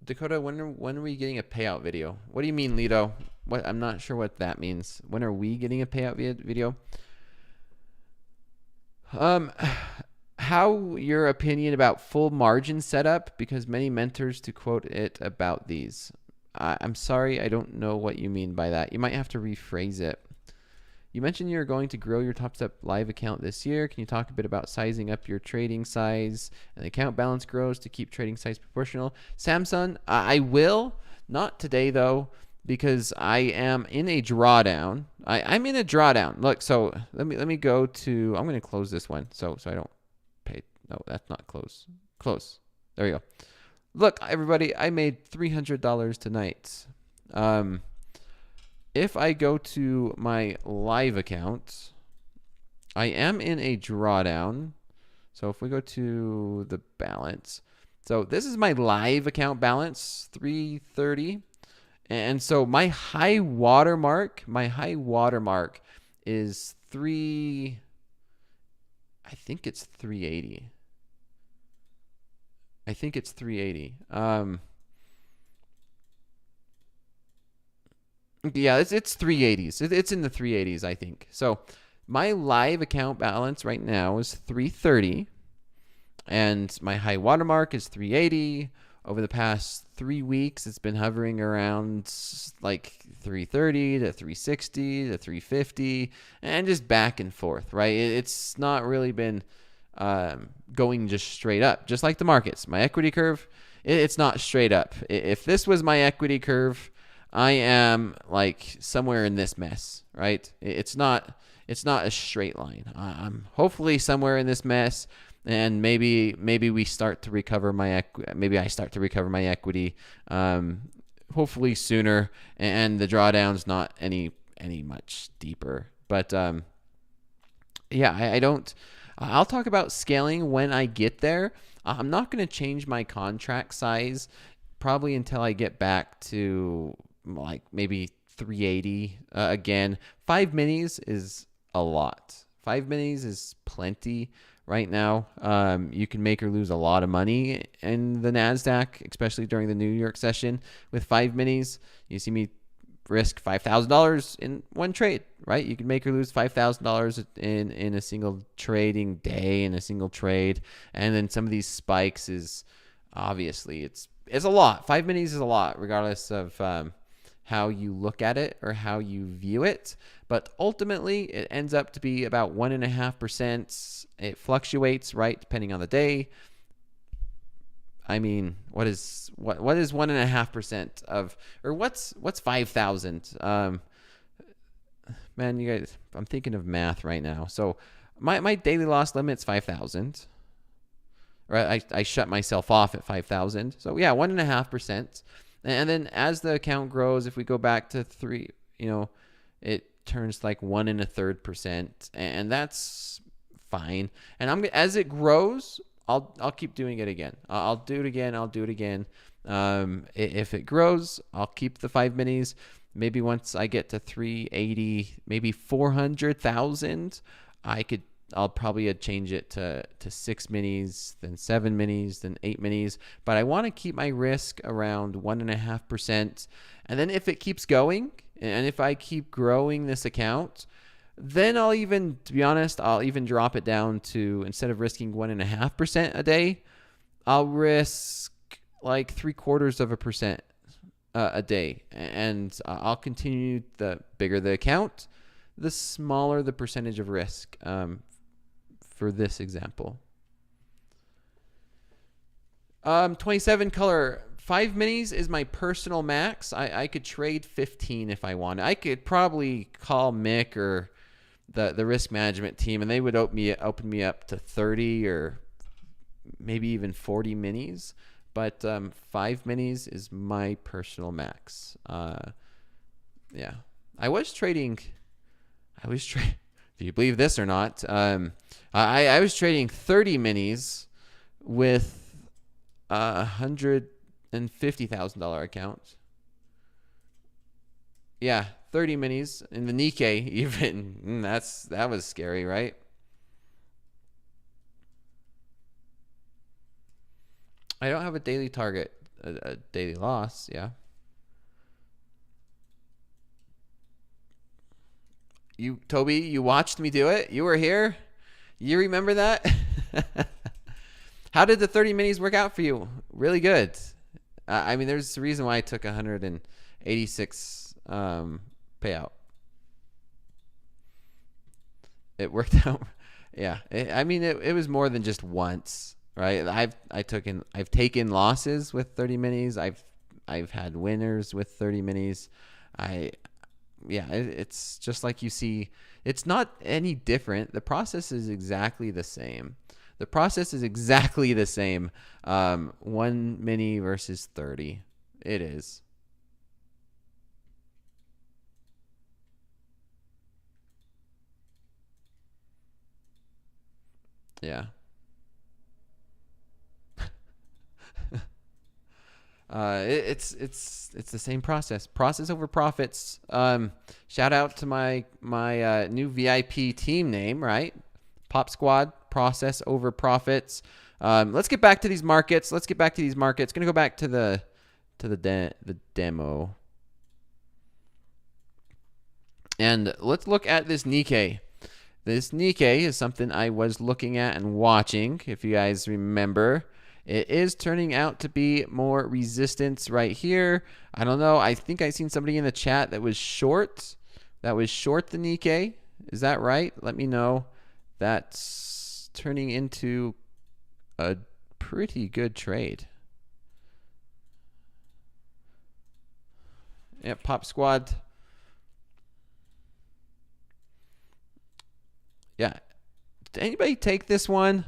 Speaker 1: Dakota, when are we getting a payout video? What do you mean, Lido? What, I'm not sure what that means. When are we getting a payout video? How your opinion about full margin setup, because many mentors to quote it about these. I'm sorry, I don't know what you mean by that. You might have to rephrase it. You mentioned you're going to grow your TopStep Live account this year. Can you talk a bit about sizing up your trading size and the account balance grows to keep trading size proportional? Samsung, I will. Not today, though, because I am in a drawdown. I'm in a drawdown. Look, so let me go to, I'm going to close this one so I don't pay. No, that's not close. Close. There we go. Look, everybody, I made $300 tonight. If I go to my live account, I am in a drawdown. So if we go to the balance, so this is my live account balance, 330. And so my high watermark is I think it's 380. Yeah, it's 380s. It's in the 380s, I think. So my live account balance right now is 330, and my high watermark is 380. Over the past 3 weeks, it's been hovering around like 330 to 360 to 350, and just back and forth, right? It's not really been going just straight up, just like the markets. My equity curve, it's not straight up. If this was my equity curve, I am like somewhere in this mess, right? It's not a straight line. I'm hopefully somewhere in this mess, and maybe we start to recover maybe I start to recover my equity, hopefully sooner, and the drawdown's not any much deeper. But yeah, I don't. I'll talk about scaling when I get there. I'm not going to change my contract size probably until I get back to like maybe 380 again. 5 minis is a lot. 5 minis is plenty right now. You can make or lose a lot of money in the NASDAQ, especially during the New York session with 5 minis. You see me risk $5,000 in one trade, right? You can make or lose $5,000 in a single trading day, in a single trade. And then some of these spikes is obviously it's a lot. 5 minis is a lot, regardless of how you look at it or how you view it. But ultimately, it ends up to be about 1.5%. It fluctuates, right, depending on the day. I mean, what is 1.5% of, or what's 5,000? Man, you guys, I'm thinking of math right now. So my daily loss limit's 5,000. Right, I shut myself off at 5,000. So yeah, 1.5%. And then as the account grows, if we go back to 3, it turns like 1.33%, and that's fine. And as it grows, I'll keep doing it again. I'll do it again. If it grows, I'll keep the 5 minis. Maybe once I get to 380, maybe 400,000, I'll probably change it to 6 minis, then 7 minis, then 8 minis. But I want to keep my risk around 1.5%. And then if it keeps going, and if I keep growing this account, then to be honest, I'll even drop it down to, instead of risking 1.5% a day, I'll risk like 0.75% a day. And I'll continue, the bigger the account, the smaller the percentage of risk. For this example, 27 color 5 minis is my personal max. I could trade 15 if I wanted. I could probably call Mick or the risk management team, and they would open me up to 30 or maybe even 40 minis. But 5 minis is my personal max. Yeah, I was trading. Do you believe this or not? I was trading 30 minis with $150,000 account. Yeah, 30 minis in the Nikkei even. That was scary, right? I don't have a daily target. a daily loss. Yeah. Toby, you watched me do it. You were here. You remember that? How did the 30 minis work out for you? Really good. I mean, there's a reason why I took 186 payout. It worked out. Yeah. It was more than just once, right? I've taken losses with 30 minis. I've had winners with 30 minis. It's just like you see. It's not any different. The process is exactly the same. The process is exactly the same. 1 mini versus 30. It is. Yeah. It's the same process. Process over profits. Shout out to my new VIP team name, right? Pop Squad. Process over profits. Let's get back to these markets. Gonna go back to the demo, and let's look at this Nikkei. This Nikkei is something I was looking at and watching. If you guys remember, it is turning out to be more resistance right here. I don't know. I think I seen somebody in the chat that was short. The Nikkei. Is that right? Let me know. That's turning into a pretty good trade. Yeah, Pop Squad. Yeah. Did anybody take this one?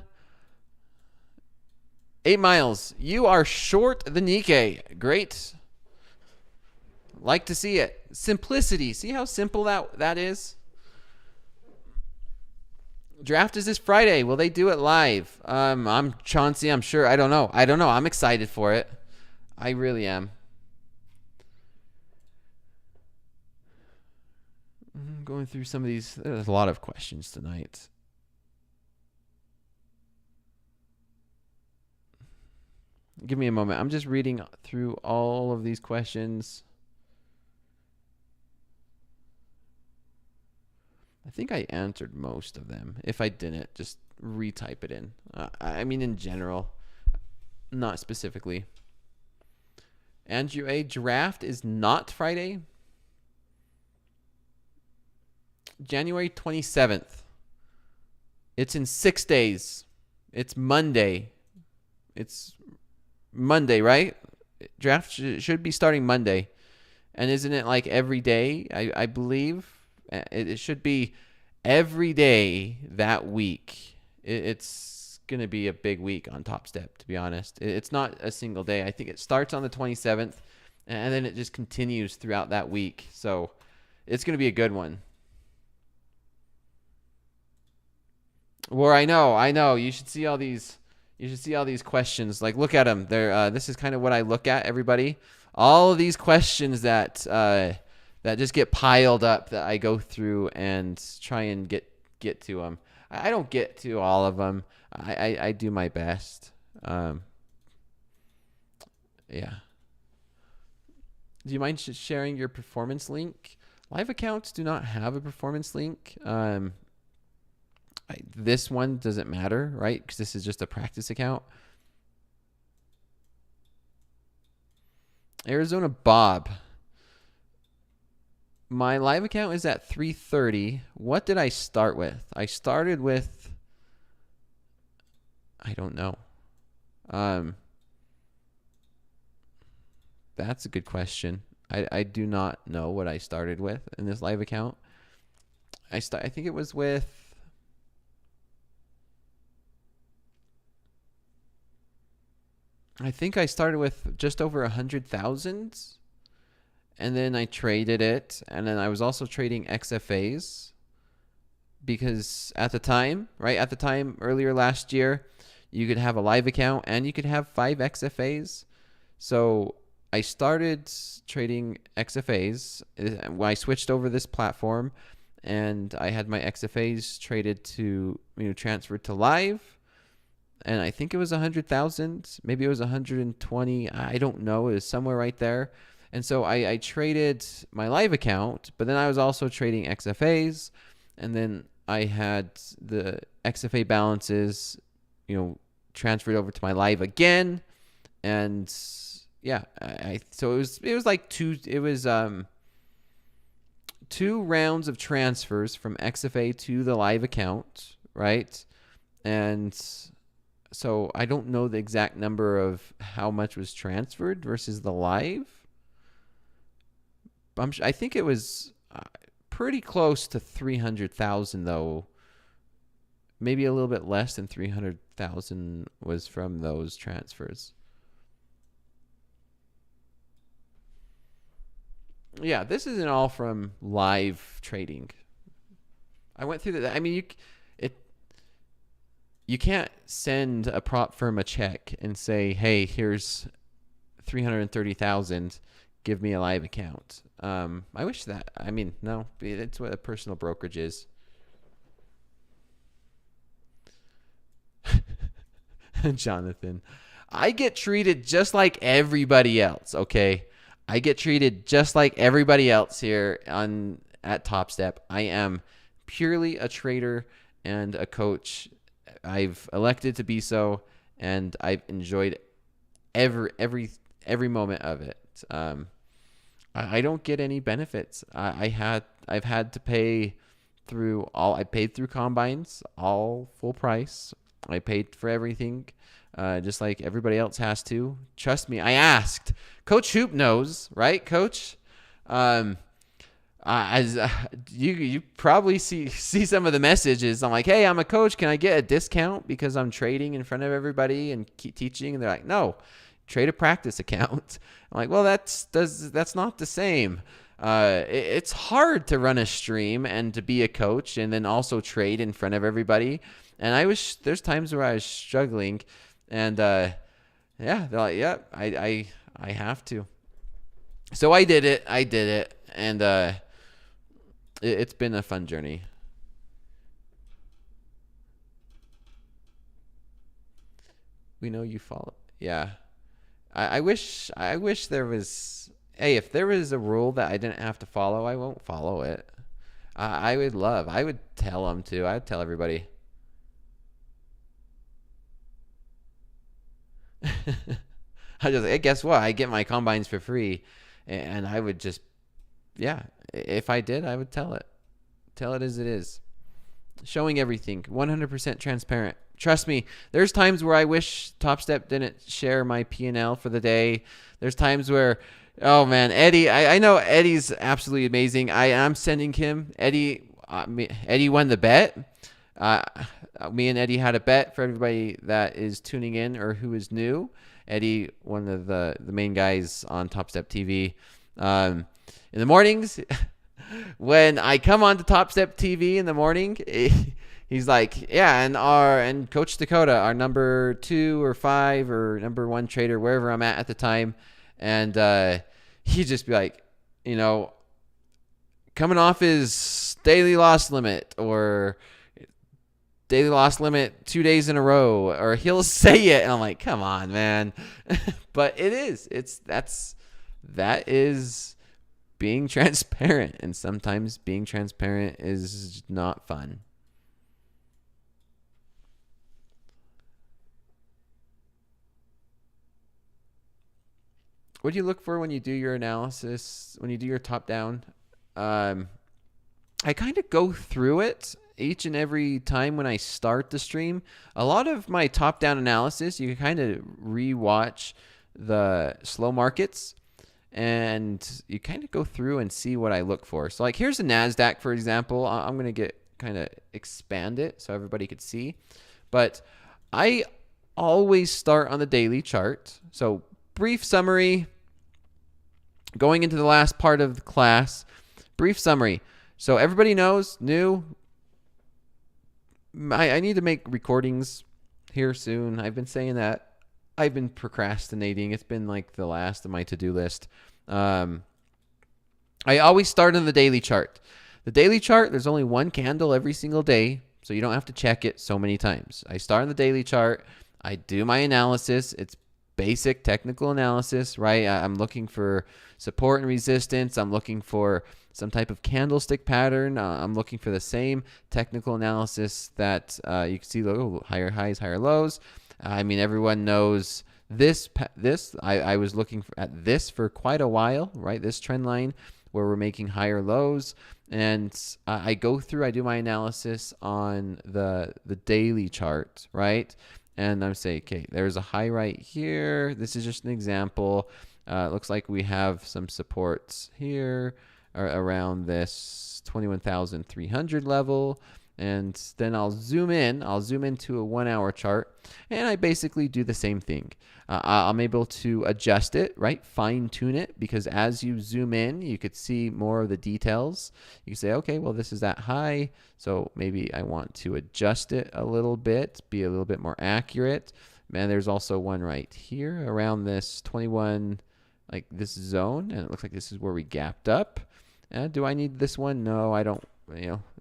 Speaker 1: 8 miles. You are short the Nikkei. Great. Like to see it. Simplicity. See how simple that is? Draft is this Friday. Will they do it live? I'm Chauncey. I'm sure. I don't know. I'm excited for it. I really am. Going through some of these. There's a lot of questions tonight. Give me a moment. I'm just reading through all of these questions. I think I answered most of them. If I didn't, just retype it in. I mean, in general, not specifically. Andrew A. Draft is not Friday. January 27th. It's in 6 days. It's Monday. It's Monday, right? Draft should be starting Monday. And isn't it like every day? I believe. It should be every day that week. It's going to be a big week on Topstep, to be honest. It's not a single day. I think it starts on the 27th, and then it just continues throughout that week. So it's going to be a good one. Well, I know. You should see all these questions. Like, look at them. This is kind of what I look at, everybody. All of these questions that just get piled up that I go through and try and get to them. I don't get to all of them. I do my best. Yeah. Do you mind sharing your performance link? Live accounts do not have a performance link. This one doesn't matter, right? Because this is just a practice account. Arizona Bob. My live account is at 330. What did I start with? I started with, I don't know. That's a good question. I do not know what I started with in this live account. I think it was with, I think I started with just over 100,000. And then I traded it. And then I was also trading XFAs. Because at the time, earlier last year, you could have a live account and you could have 5 XFAs. So I started trading XFAs when I switched over this platform. And I had my XFAs traded to, transferred to live. and I think it was 100,000. Maybe it was 120. I don't know. It was somewhere right there. And so I traded my live account, but then I was also trading XFAs, and then I had the XFA balances, transferred over to my live again, and yeah, so it was like two rounds of transfers from XFA to the live account, right? And so I don't know the exact number of how much was transferred versus the live. I think it was pretty close to 300,000 though. Maybe a little bit less than 300,000 was from those transfers. Yeah, this isn't all from live trading. I went through that. I mean, you can't send a prop firm a check and say, "Hey, here's 330,000. Give me a live account." I wish that. I mean, no, it's what a personal brokerage is. Jonathan, I get treated just like everybody else. Okay, I get treated just like everybody else here at Topstep. I am purely a trader and a coach. I've elected to be so, and I've enjoyed every moment of it. I don't get any benefits. I've had to pay through I paid through combines, all full price. I paid for everything, just like everybody else has to. Trust me, I asked. Coach Hoop knows, right, Coach? You probably see some of the messages. I'm like, "Hey, I'm a coach. Can I get a discount because I'm trading in front of everybody and keep teaching?" And they're like, "No, trade a practice account." I'm like, "Well, that's not the same." It's hard to run a stream and to be a coach and then also trade in front of everybody. And there's times where I was struggling, and yeah, they're like, "Yeah, I have to." So I did it, and it's been a fun journey. We know you follow. Yeah, I wish there was. Hey, if there was a rule that I didn't have to follow, I won't follow it. I would tell them to. I'd tell everybody. I just, hey, guess what? I get my combines for free, and I would just, yeah. If I did, I would tell it as it is. Showing everything, 100% transparent. Trust me, there's times where I wish Topstep didn't share my P&L for the day. There's times where, oh man, Eddie, I know Eddie's absolutely amazing. I'm sending him, Eddie won the bet. Me and Eddie had a bet for everybody that is tuning in or who is new. Eddie, one of the main guys on TopstepTV. In the mornings, when I come on to TopstepTV in the morning, he's like, "Yeah, and Coach Dakota, our number 2 or 5 or number 1 trader, wherever I'm at the time," and he'd just be like, coming off his daily loss limit or daily loss limit 2 days in a row, or he'll say it, and I'm like, "Come on, man." But that is being transparent, and sometimes being transparent is not fun. What do you look for when you do your analysis, when you do your top down? I kind of go through it each and every time when I start the stream. A lot of my top down analysis, you can kind of rewatch the slow markets, and you kind of go through and see what I look for. So like, here's the NASDAQ, for example. I'm going to expand it so everybody could see. But I always start on the daily chart. So brief summary, going into the last part of the class, brief summary. So everybody knows, new, I need to make recordings here soon. I've been saying that. I've been procrastinating. It's been like the last of my to-do list. I always start on the daily chart. The daily chart, there's only one candle every single day, so you don't have to check it so many times. I start on the daily chart. I do my analysis. It's basic technical analysis, right? I'm looking for support and resistance. I'm looking for some type of candlestick pattern. I'm looking for the same technical analysis that you can see, higher highs, higher lows. I mean, everyone knows this. I was looking at this for quite a while, right? This trend line where we're making higher lows. And I do my analysis on the daily chart, right? And I'm saying, okay, there's a high right here. This is just an example. It looks like we have some supports here around this 21,300 level. And then I'll zoom into a 1 hour chart, and I basically do the same thing. I'm able to adjust it, right? Fine tune it, because as you zoom in, you could see more of the details. You can say, okay, well, this is that high, so maybe I want to adjust it a little bit, be a little bit more accurate. And there's also one right here around this 21, like this zone, and it looks like this is where we gapped up. Do I need this one? No, I don't.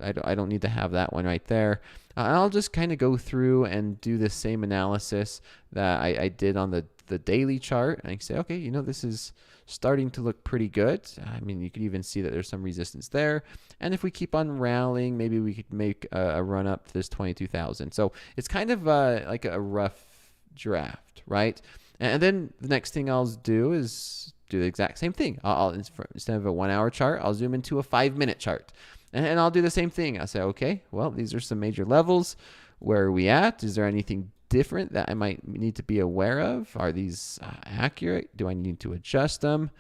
Speaker 1: I don't need to have that one right there. I'll just kind of go through and do the same analysis that I did on the daily chart. And I can say, okay, this is starting to look pretty good. I mean, you could even see that there's some resistance there. And if we keep on rallying, maybe we could make a run up to this 22,000. So it's kind of like a rough draft, right? And then the next thing I'll do is do the exact same thing. Instead of a 1 hour chart, I'll zoom into a 5-minute chart. And I'll do the same thing. I'll say, okay, well, these are some major levels. Where are we at? Is there anything different that I might need to be aware of? Are these accurate? Do I need to adjust them?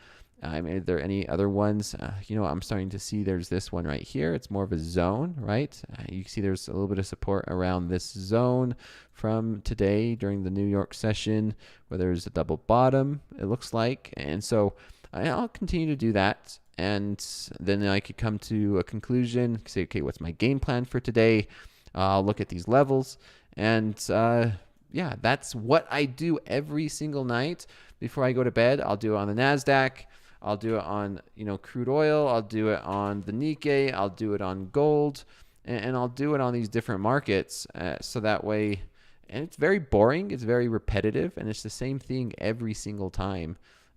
Speaker 1: Are there any other ones? I'm starting to see there's this one right here. It's more of a zone, right? You can see there's a little bit of support around this zone from today during the New York session where there's a double bottom, it looks like. And so I'll continue to do that. And then I could come to a conclusion, say, okay, what's my game plan for today? I'll look at these levels. And that's what I do every single night before I go to bed. I'll do it on the NASDAQ. I'll do it on, crude oil. I'll do it on the Nikkei. I'll do it on gold. And I'll do it on these different markets. So that way, and it's very boring. It's very repetitive. And it's the same thing every single time,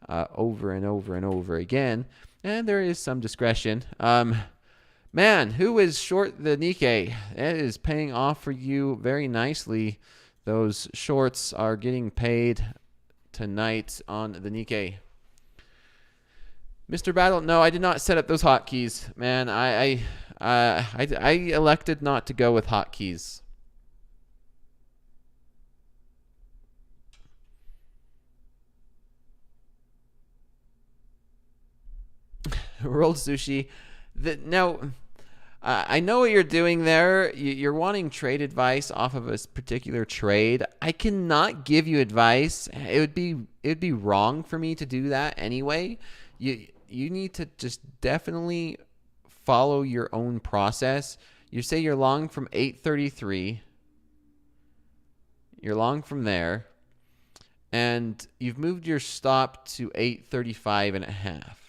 Speaker 1: over and over and over again. And there is some discretion. Man, who is short the Nikkei? It is paying off for you very nicely. Those shorts are getting paid tonight on the Nikkei. Mr. Battle, no, I did not set up those hotkeys. Man, I elected not to go with hotkeys. Rolled sushi. Now, I know what you're doing there. You're wanting trade advice off of a particular trade. I cannot give you advice. It would be wrong for me to do that anyway. You need to just definitely follow your own process. You say you're long from 833. You're long from there. And you've moved your stop to 835 and a half.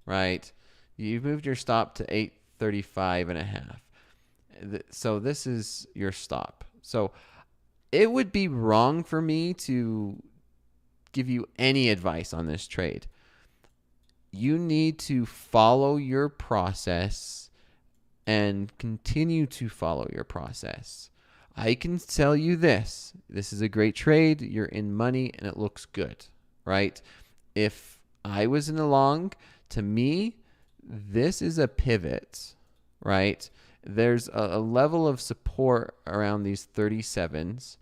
Speaker 1: Right? You've moved your stop to 835 and a half. So this is your stop. So it would be wrong for me to give you any advice on this trade. You need to follow your process and continue to follow your process. I can tell you this. This is a great trade. You're in money and it looks good, right? If I was in a long, to me, this is a pivot, right? There's a level of support around these 37s.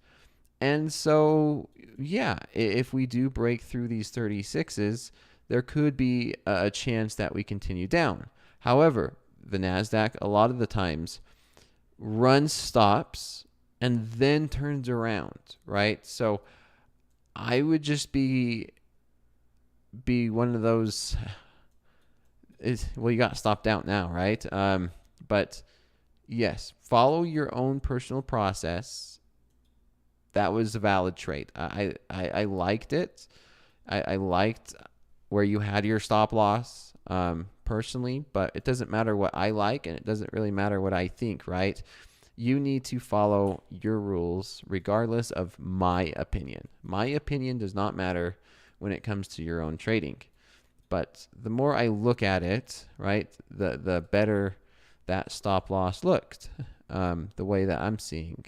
Speaker 1: And so, yeah, if we do break through these 36s, there could be a chance that we continue down. However, the NASDAQ, a lot of the times, runs stops and then turns around, right? So I would just be one of those... you got stopped out now, right? But yes, follow your own personal process. That was a valid trade. I liked it. I liked where you had your stop loss personally, but it doesn't matter what I like, and it doesn't really matter what I think, right? You need to follow your rules regardless of my opinion. My opinion does not matter when it comes to your own trading. But the more I look at it, right, the better that stop loss looked. The way that I'm seeing,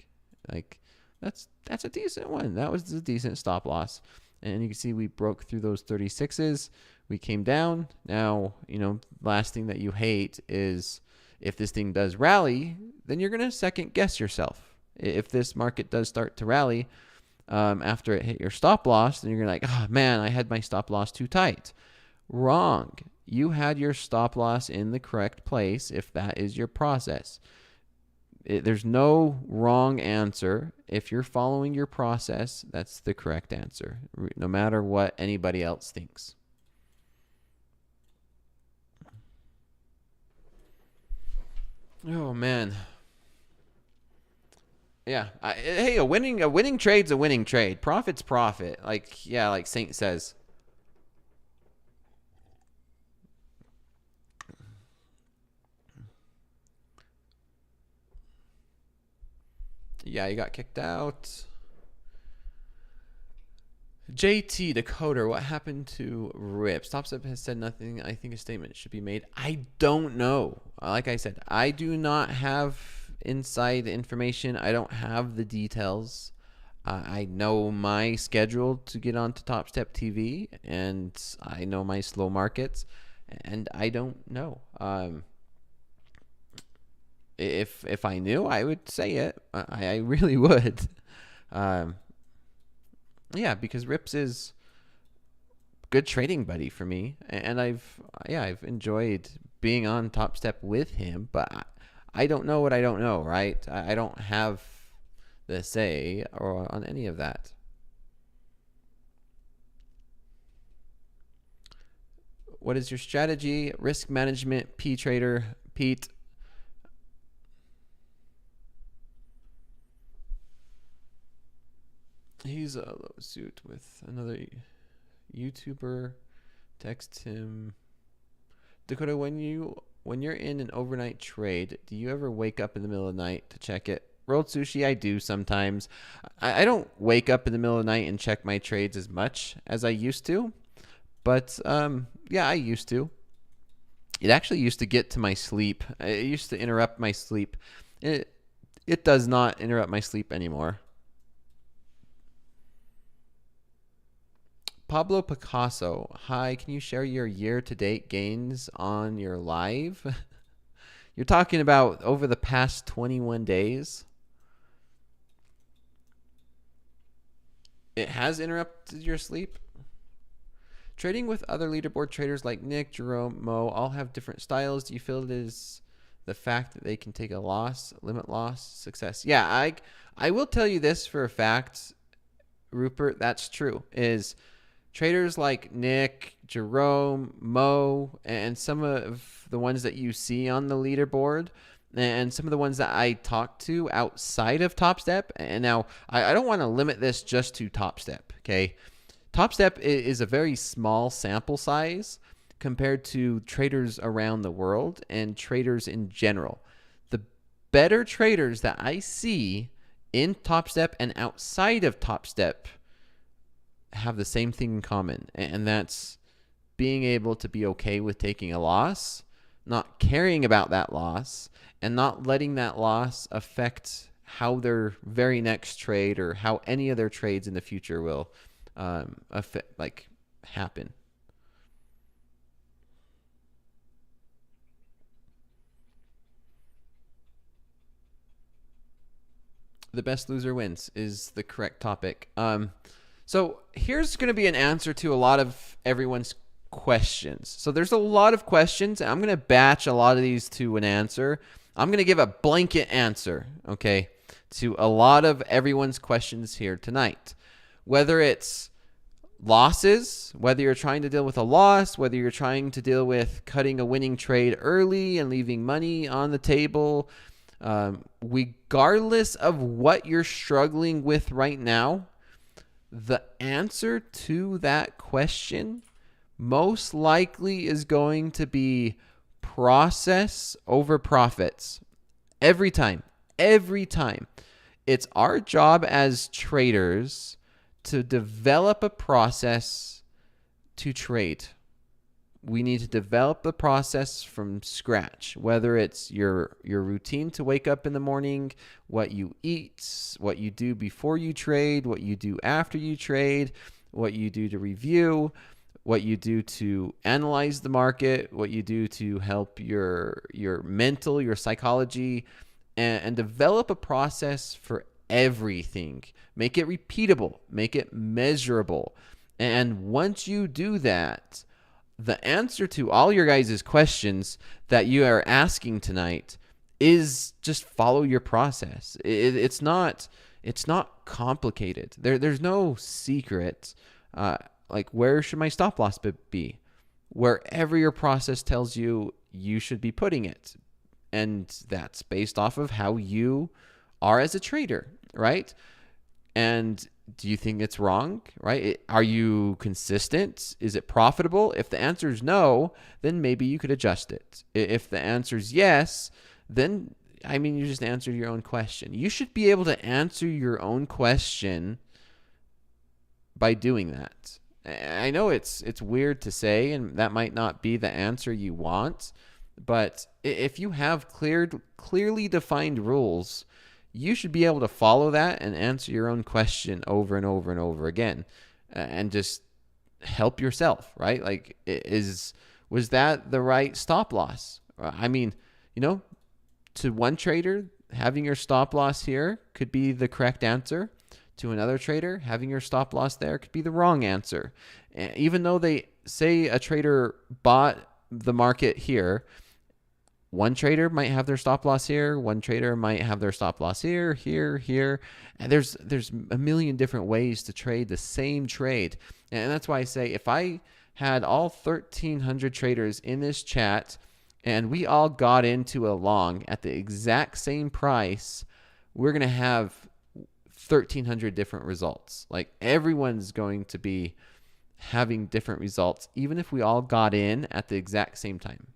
Speaker 1: like that's a decent one. That was a decent stop loss. And you can see we broke through those 36s. We came down. Now, last thing that you hate is if this thing does rally, then you're going to second guess yourself. If this market does start to rally after it hit your stop loss, then you're like, oh man, I had my stop loss too tight. Wrong. You had your stop loss in the correct place if that is your process. There's no wrong answer. If you're following your process, that's the correct answer, no matter what anybody else thinks. Oh man. Yeah. Hey, a winning trade's a winning trade. Profit's profit. Like Saint says. Yeah, you got kicked out. JT Dakota, what happened to Rips? Topstep has said nothing. I think a statement should be made. I don't know. Like I said, I do not have inside information. I don't have the details. I know my schedule to get onto TopstepTV, and I know my slow markets, and I don't know. If I knew, I would say it. I really would. Yeah, because Rips is good trading buddy for me, and I've enjoyed being on Topstep with him, but I don't know what I don't know, right? I don't have the say or on any of that. What is your strategy? Risk management, P-Trader, Pete. He's a low suit with another YouTuber. Text him. Dakota, when you're in an overnight trade, do you ever wake up in the middle of the night to check it? Rolled Sushi, I do sometimes. I don't wake up in the middle of the night and check my trades as much as I used to. But yeah, I used to. It actually used to get to my sleep. It used to interrupt my sleep. It does not interrupt my sleep anymore. Pablo Picasso, hi, can you share your year-to-date gains on your live? You're talking about over the past 21 days? It has interrupted your sleep? Trading with other leaderboard traders like Nick, Jerome, Mo, all have different styles. Do you feel it is the fact that they can take a loss, limit loss, success? Yeah, I will tell you this for a fact, Rupert, that's true, is traders like Nick, Jerome, Mo, and some of the ones that you see on the leaderboard, and some of the ones that I talk to outside of Topstep. And now, I don't want to limit this just to Topstep, okay? Topstep is a very small sample size compared to traders around the world and traders in general. The better traders that I see in Topstep and outside of Topstep have the same thing in common, and that's being able to be okay with taking a loss, not caring about that loss, and not letting that loss affect how their very next trade or how any of their trades in the future will happen. The best loser wins is the correct topic. So here's going to be an answer to a lot of everyone's questions. So there's a lot of questions. I'm going to batch a lot of these to an answer. I'm going to give a blanket answer, okay, to a lot of everyone's questions here tonight. Whether it's losses, whether you're trying to deal with a loss, whether you're trying to deal with cutting a winning trade early and leaving money on the table, regardless of what you're struggling with right now, the answer to that question most likely is going to be process over profits. Every time. every time. It's our job as traders to develop a process to trade. We need to develop the process from scratch, whether it's your routine to wake up in the morning, what you eat, what you do before you trade, what you do after you trade, what you do to review, what you do to analyze the market, what you do to help your mental, your psychology, and develop a process for everything. Make it repeatable, make it measurable. And once you do that, the answer to all your guys' questions that you are asking tonight is just follow your process. It's not complicated. There's no secret. Like, where should my stop loss be? Wherever your process tells you you should be putting it. And that's based off of how you are as a trader, right? And do you think it's wrong, right? Are you consistent? Is it profitable? If the answer is no, then maybe you could adjust it. If the answer is yes, then, I mean, you just answered your own question. You should be able to answer your own question by doing that. I know it's weird to say, and that might not be the answer you want, but if you have clearly defined rules, you should be able to follow that and answer your own question over and over and over again, and just help yourself, right? Like, was that the right stop loss? I mean, to one trader, having your stop loss here could be the correct answer. To another trader, having your stop loss there could be the wrong answer. Even though they say a trader bought the market here, one trader might have their stop loss here. One trader might have their stop loss here, here. And there's a million different ways to trade the same trade. And that's why I say, if I had all 1,300 traders in this chat and we all got into a long at the exact same price, we're going to have 1,300 different results. Like, everyone's going to be having different results, even if we all got in at the exact same time.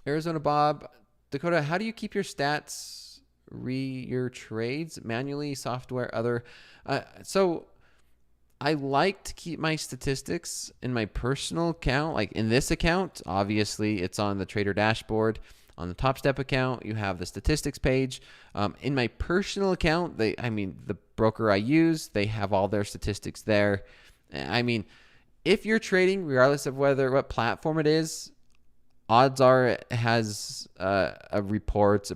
Speaker 1: Arizona Bob, Dakota, how do you keep your stats, your trades, manually, software, other? So I like to keep my statistics in my personal account. Like, in this account, obviously it's on the trader dashboard. On the Topstep account, you have the statistics page. In my personal account, the broker I use, they have all their statistics there. I mean, if you're trading, regardless of what platform it is, odds are it has a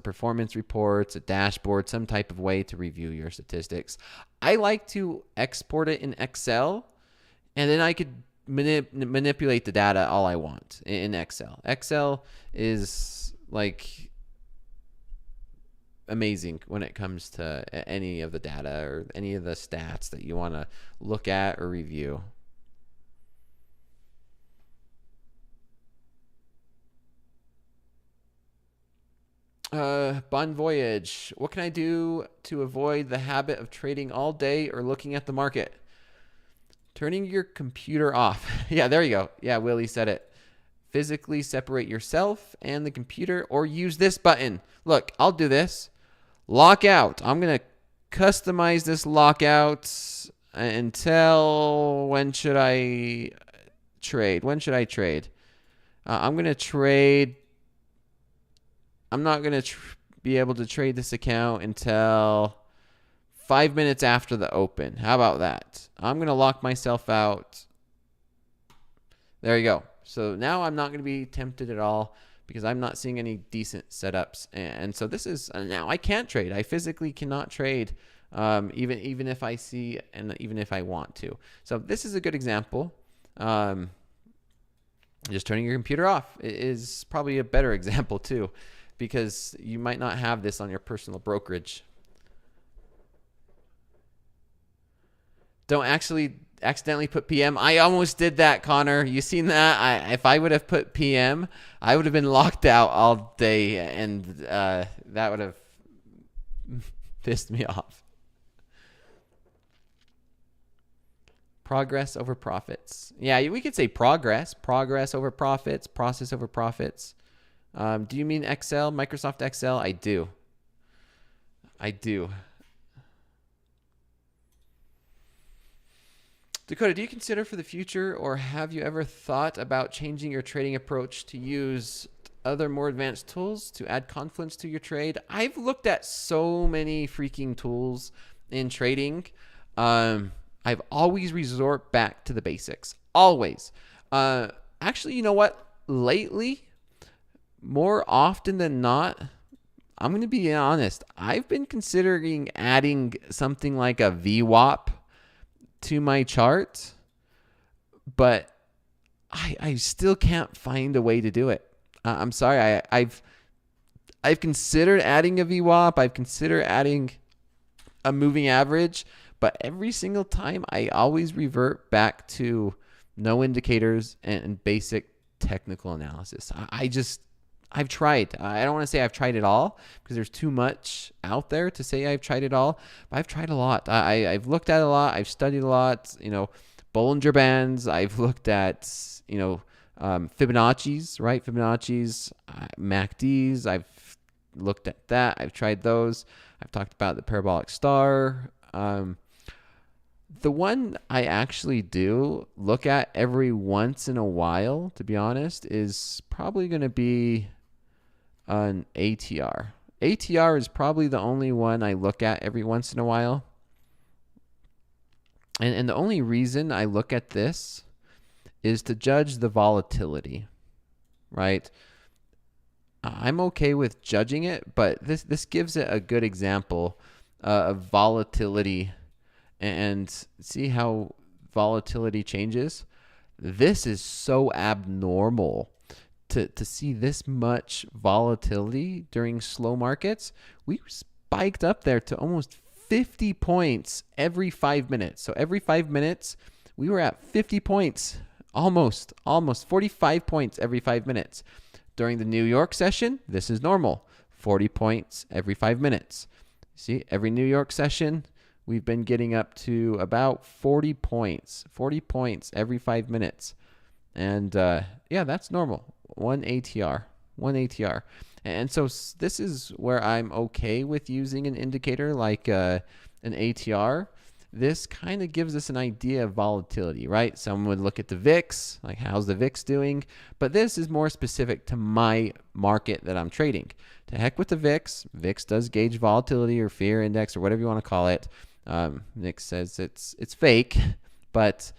Speaker 1: performance reports, a dashboard, some type of way to review your statistics. I like to export it in Excel, and then I could manipulate the data all I want in Excel. Excel is like amazing when it comes to any of the data or any of the stats that you want to look at or review. Bon Voyage. What can I do to avoid the habit of trading all day or looking at the market? Turning your computer off. Yeah, there you go. Yeah, Willie said it. Physically separate yourself and the computer, or use this button. Look, I'll do this. Lockout. I'm going to customize this lockout until when should I trade? When should I trade? I'm going to trade. I'm not going to be able to trade this account until 5 minutes after the open. How about that? I'm going to lock myself out. There you go. So now I'm not going to be tempted at all because I'm not seeing any decent setups. And so this is, now I can't trade. I physically cannot trade even if I see and even if I want to. So this is a good example. Just turning your computer off is probably a better example too, because you might not have this on your personal brokerage. Don't accidentally put PM. I almost did that, Connor. You seen that? If I would have put PM, I would have been locked out all day, and that would have pissed me off. Progress over profits. Yeah, we could say progress over profits, process over profits. Do you mean Excel, Microsoft Excel? I do. Dakota, do you consider for the future, or have you ever thought about changing your trading approach to use other more advanced tools to add confidence to your trade? I've looked at so many freaking tools in trading. I've always resort back to the basics. Always. Actually, you know what? Lately, more often than not, I'm going to be honest, I've been considering adding something like a VWAP to my chart, but I still can't find a way to do it. I'm sorry. I've considered adding a VWAP. I've considered adding a moving average, but every single time I always revert back to no indicators and basic technical analysis. I've tried. I don't want to say I've tried it all because there's too much out there to say I've tried it all, but I've tried a lot. I've looked at a lot. I've studied a lot, Bollinger Bands. I've looked at, Fibonacci's, right? Fibonacci's, MACDs. I've looked at that. I've tried those. I've talked about the parabolic star. The one I actually do look at every once in a while, to be honest, is probably going to be an ATR. ATR is probably the only one I look at every once in a while. And the only reason I look at this is to judge the volatility, right? I'm okay with judging it, but this gives it a good example of volatility, and see how volatility changes. This is so abnormal to see this much volatility during slow markets. We spiked up there to almost 50 points every 5 minutes. So every 5 minutes, we were at 50 points, almost 45 points every 5 minutes. During the New York session, this is normal, 40 points every 5 minutes. See, every New York session, we've been getting up to about 40 points every 5 minutes. And yeah, that's normal. One ATR. And so this is where I'm okay with using an indicator like an ATR. This kind of gives us an idea of volatility, right? Someone would look at the VIX, like how's the VIX doing? But this is more specific to my market that I'm trading. To heck with the VIX. VIX does gauge volatility or fear index or whatever you want to call it. Nick says it's fake, but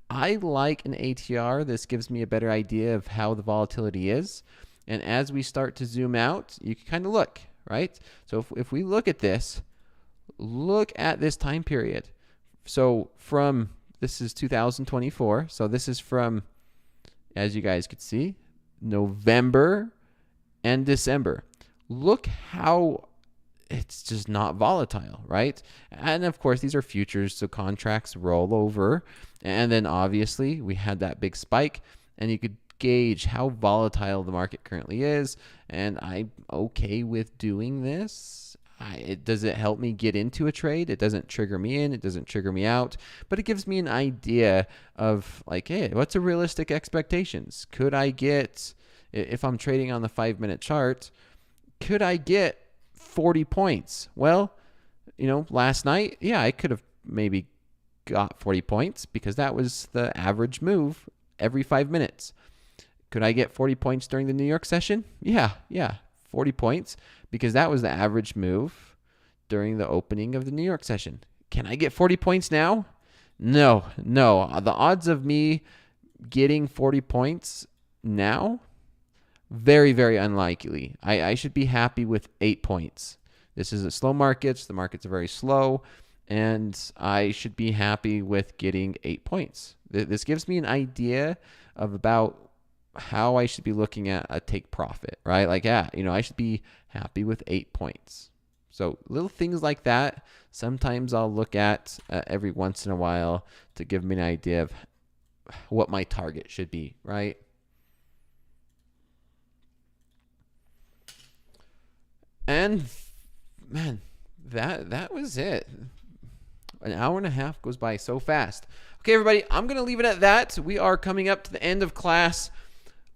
Speaker 1: I like an ATR. This gives me a better idea of how the volatility is. And as we start to zoom out, you can kind of look, right? So if we look at this time period. So this is 2024. So this is from, as you guys could see, November and December. Look how it's just not volatile, right? And of course, these are futures, so contracts roll over. And then obviously we had that big spike, and you could gauge how volatile the market currently is. And I'm okay with doing this. Does it help me get into a trade? It doesn't trigger me in, it doesn't trigger me out, but it gives me an idea of like, hey, what's a realistic expectations? Could I get, if I'm trading on the 5 minute chart, could I get 40 points? Well, last night, yeah, I could have maybe got 40 points because that was the average move every 5 minutes. Could I get 40 points during the New York session? Yeah, 40 points because that was the average move during the opening of the New York session. Can I get 40 points now? No. The odds of me getting 40 points now, very, very unlikely. I should be happy with 8 points. This is a slow markets. The markets are very slow, and I should be happy with getting 8 points. This gives me an idea of about how I should be looking at a take profit, right? Like, I should be happy with 8 points. So little things like that, sometimes I'll look at every once in a while to give me an idea of what my target should be, right? And man, that was it. An hour and a half goes by so fast. Okay, everybody, I'm going to leave it at that. We are coming up to the end of class.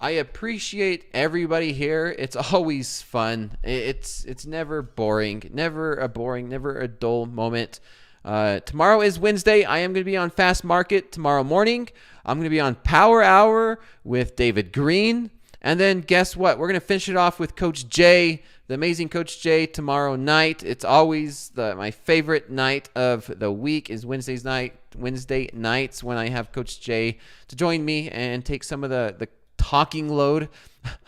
Speaker 1: I appreciate everybody here. It's always fun. It's never boring, never a dull moment. Tomorrow is Wednesday. I am going to be on Fast Market tomorrow morning. I'm going to be on Power Hour with David Green. And then guess what? We're going to finish it off with Coach Jay, the amazing Coach Jay, tomorrow night. It's always my favorite night of the week is Wednesday nights when I have Coach Jay to join me and take some of the talking load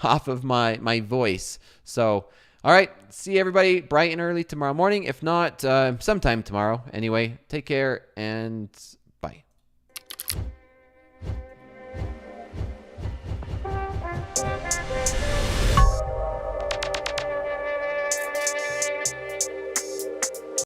Speaker 1: off of my voice. So, all right, see everybody bright and early tomorrow morning. If not, sometime tomorrow. Anyway, take care and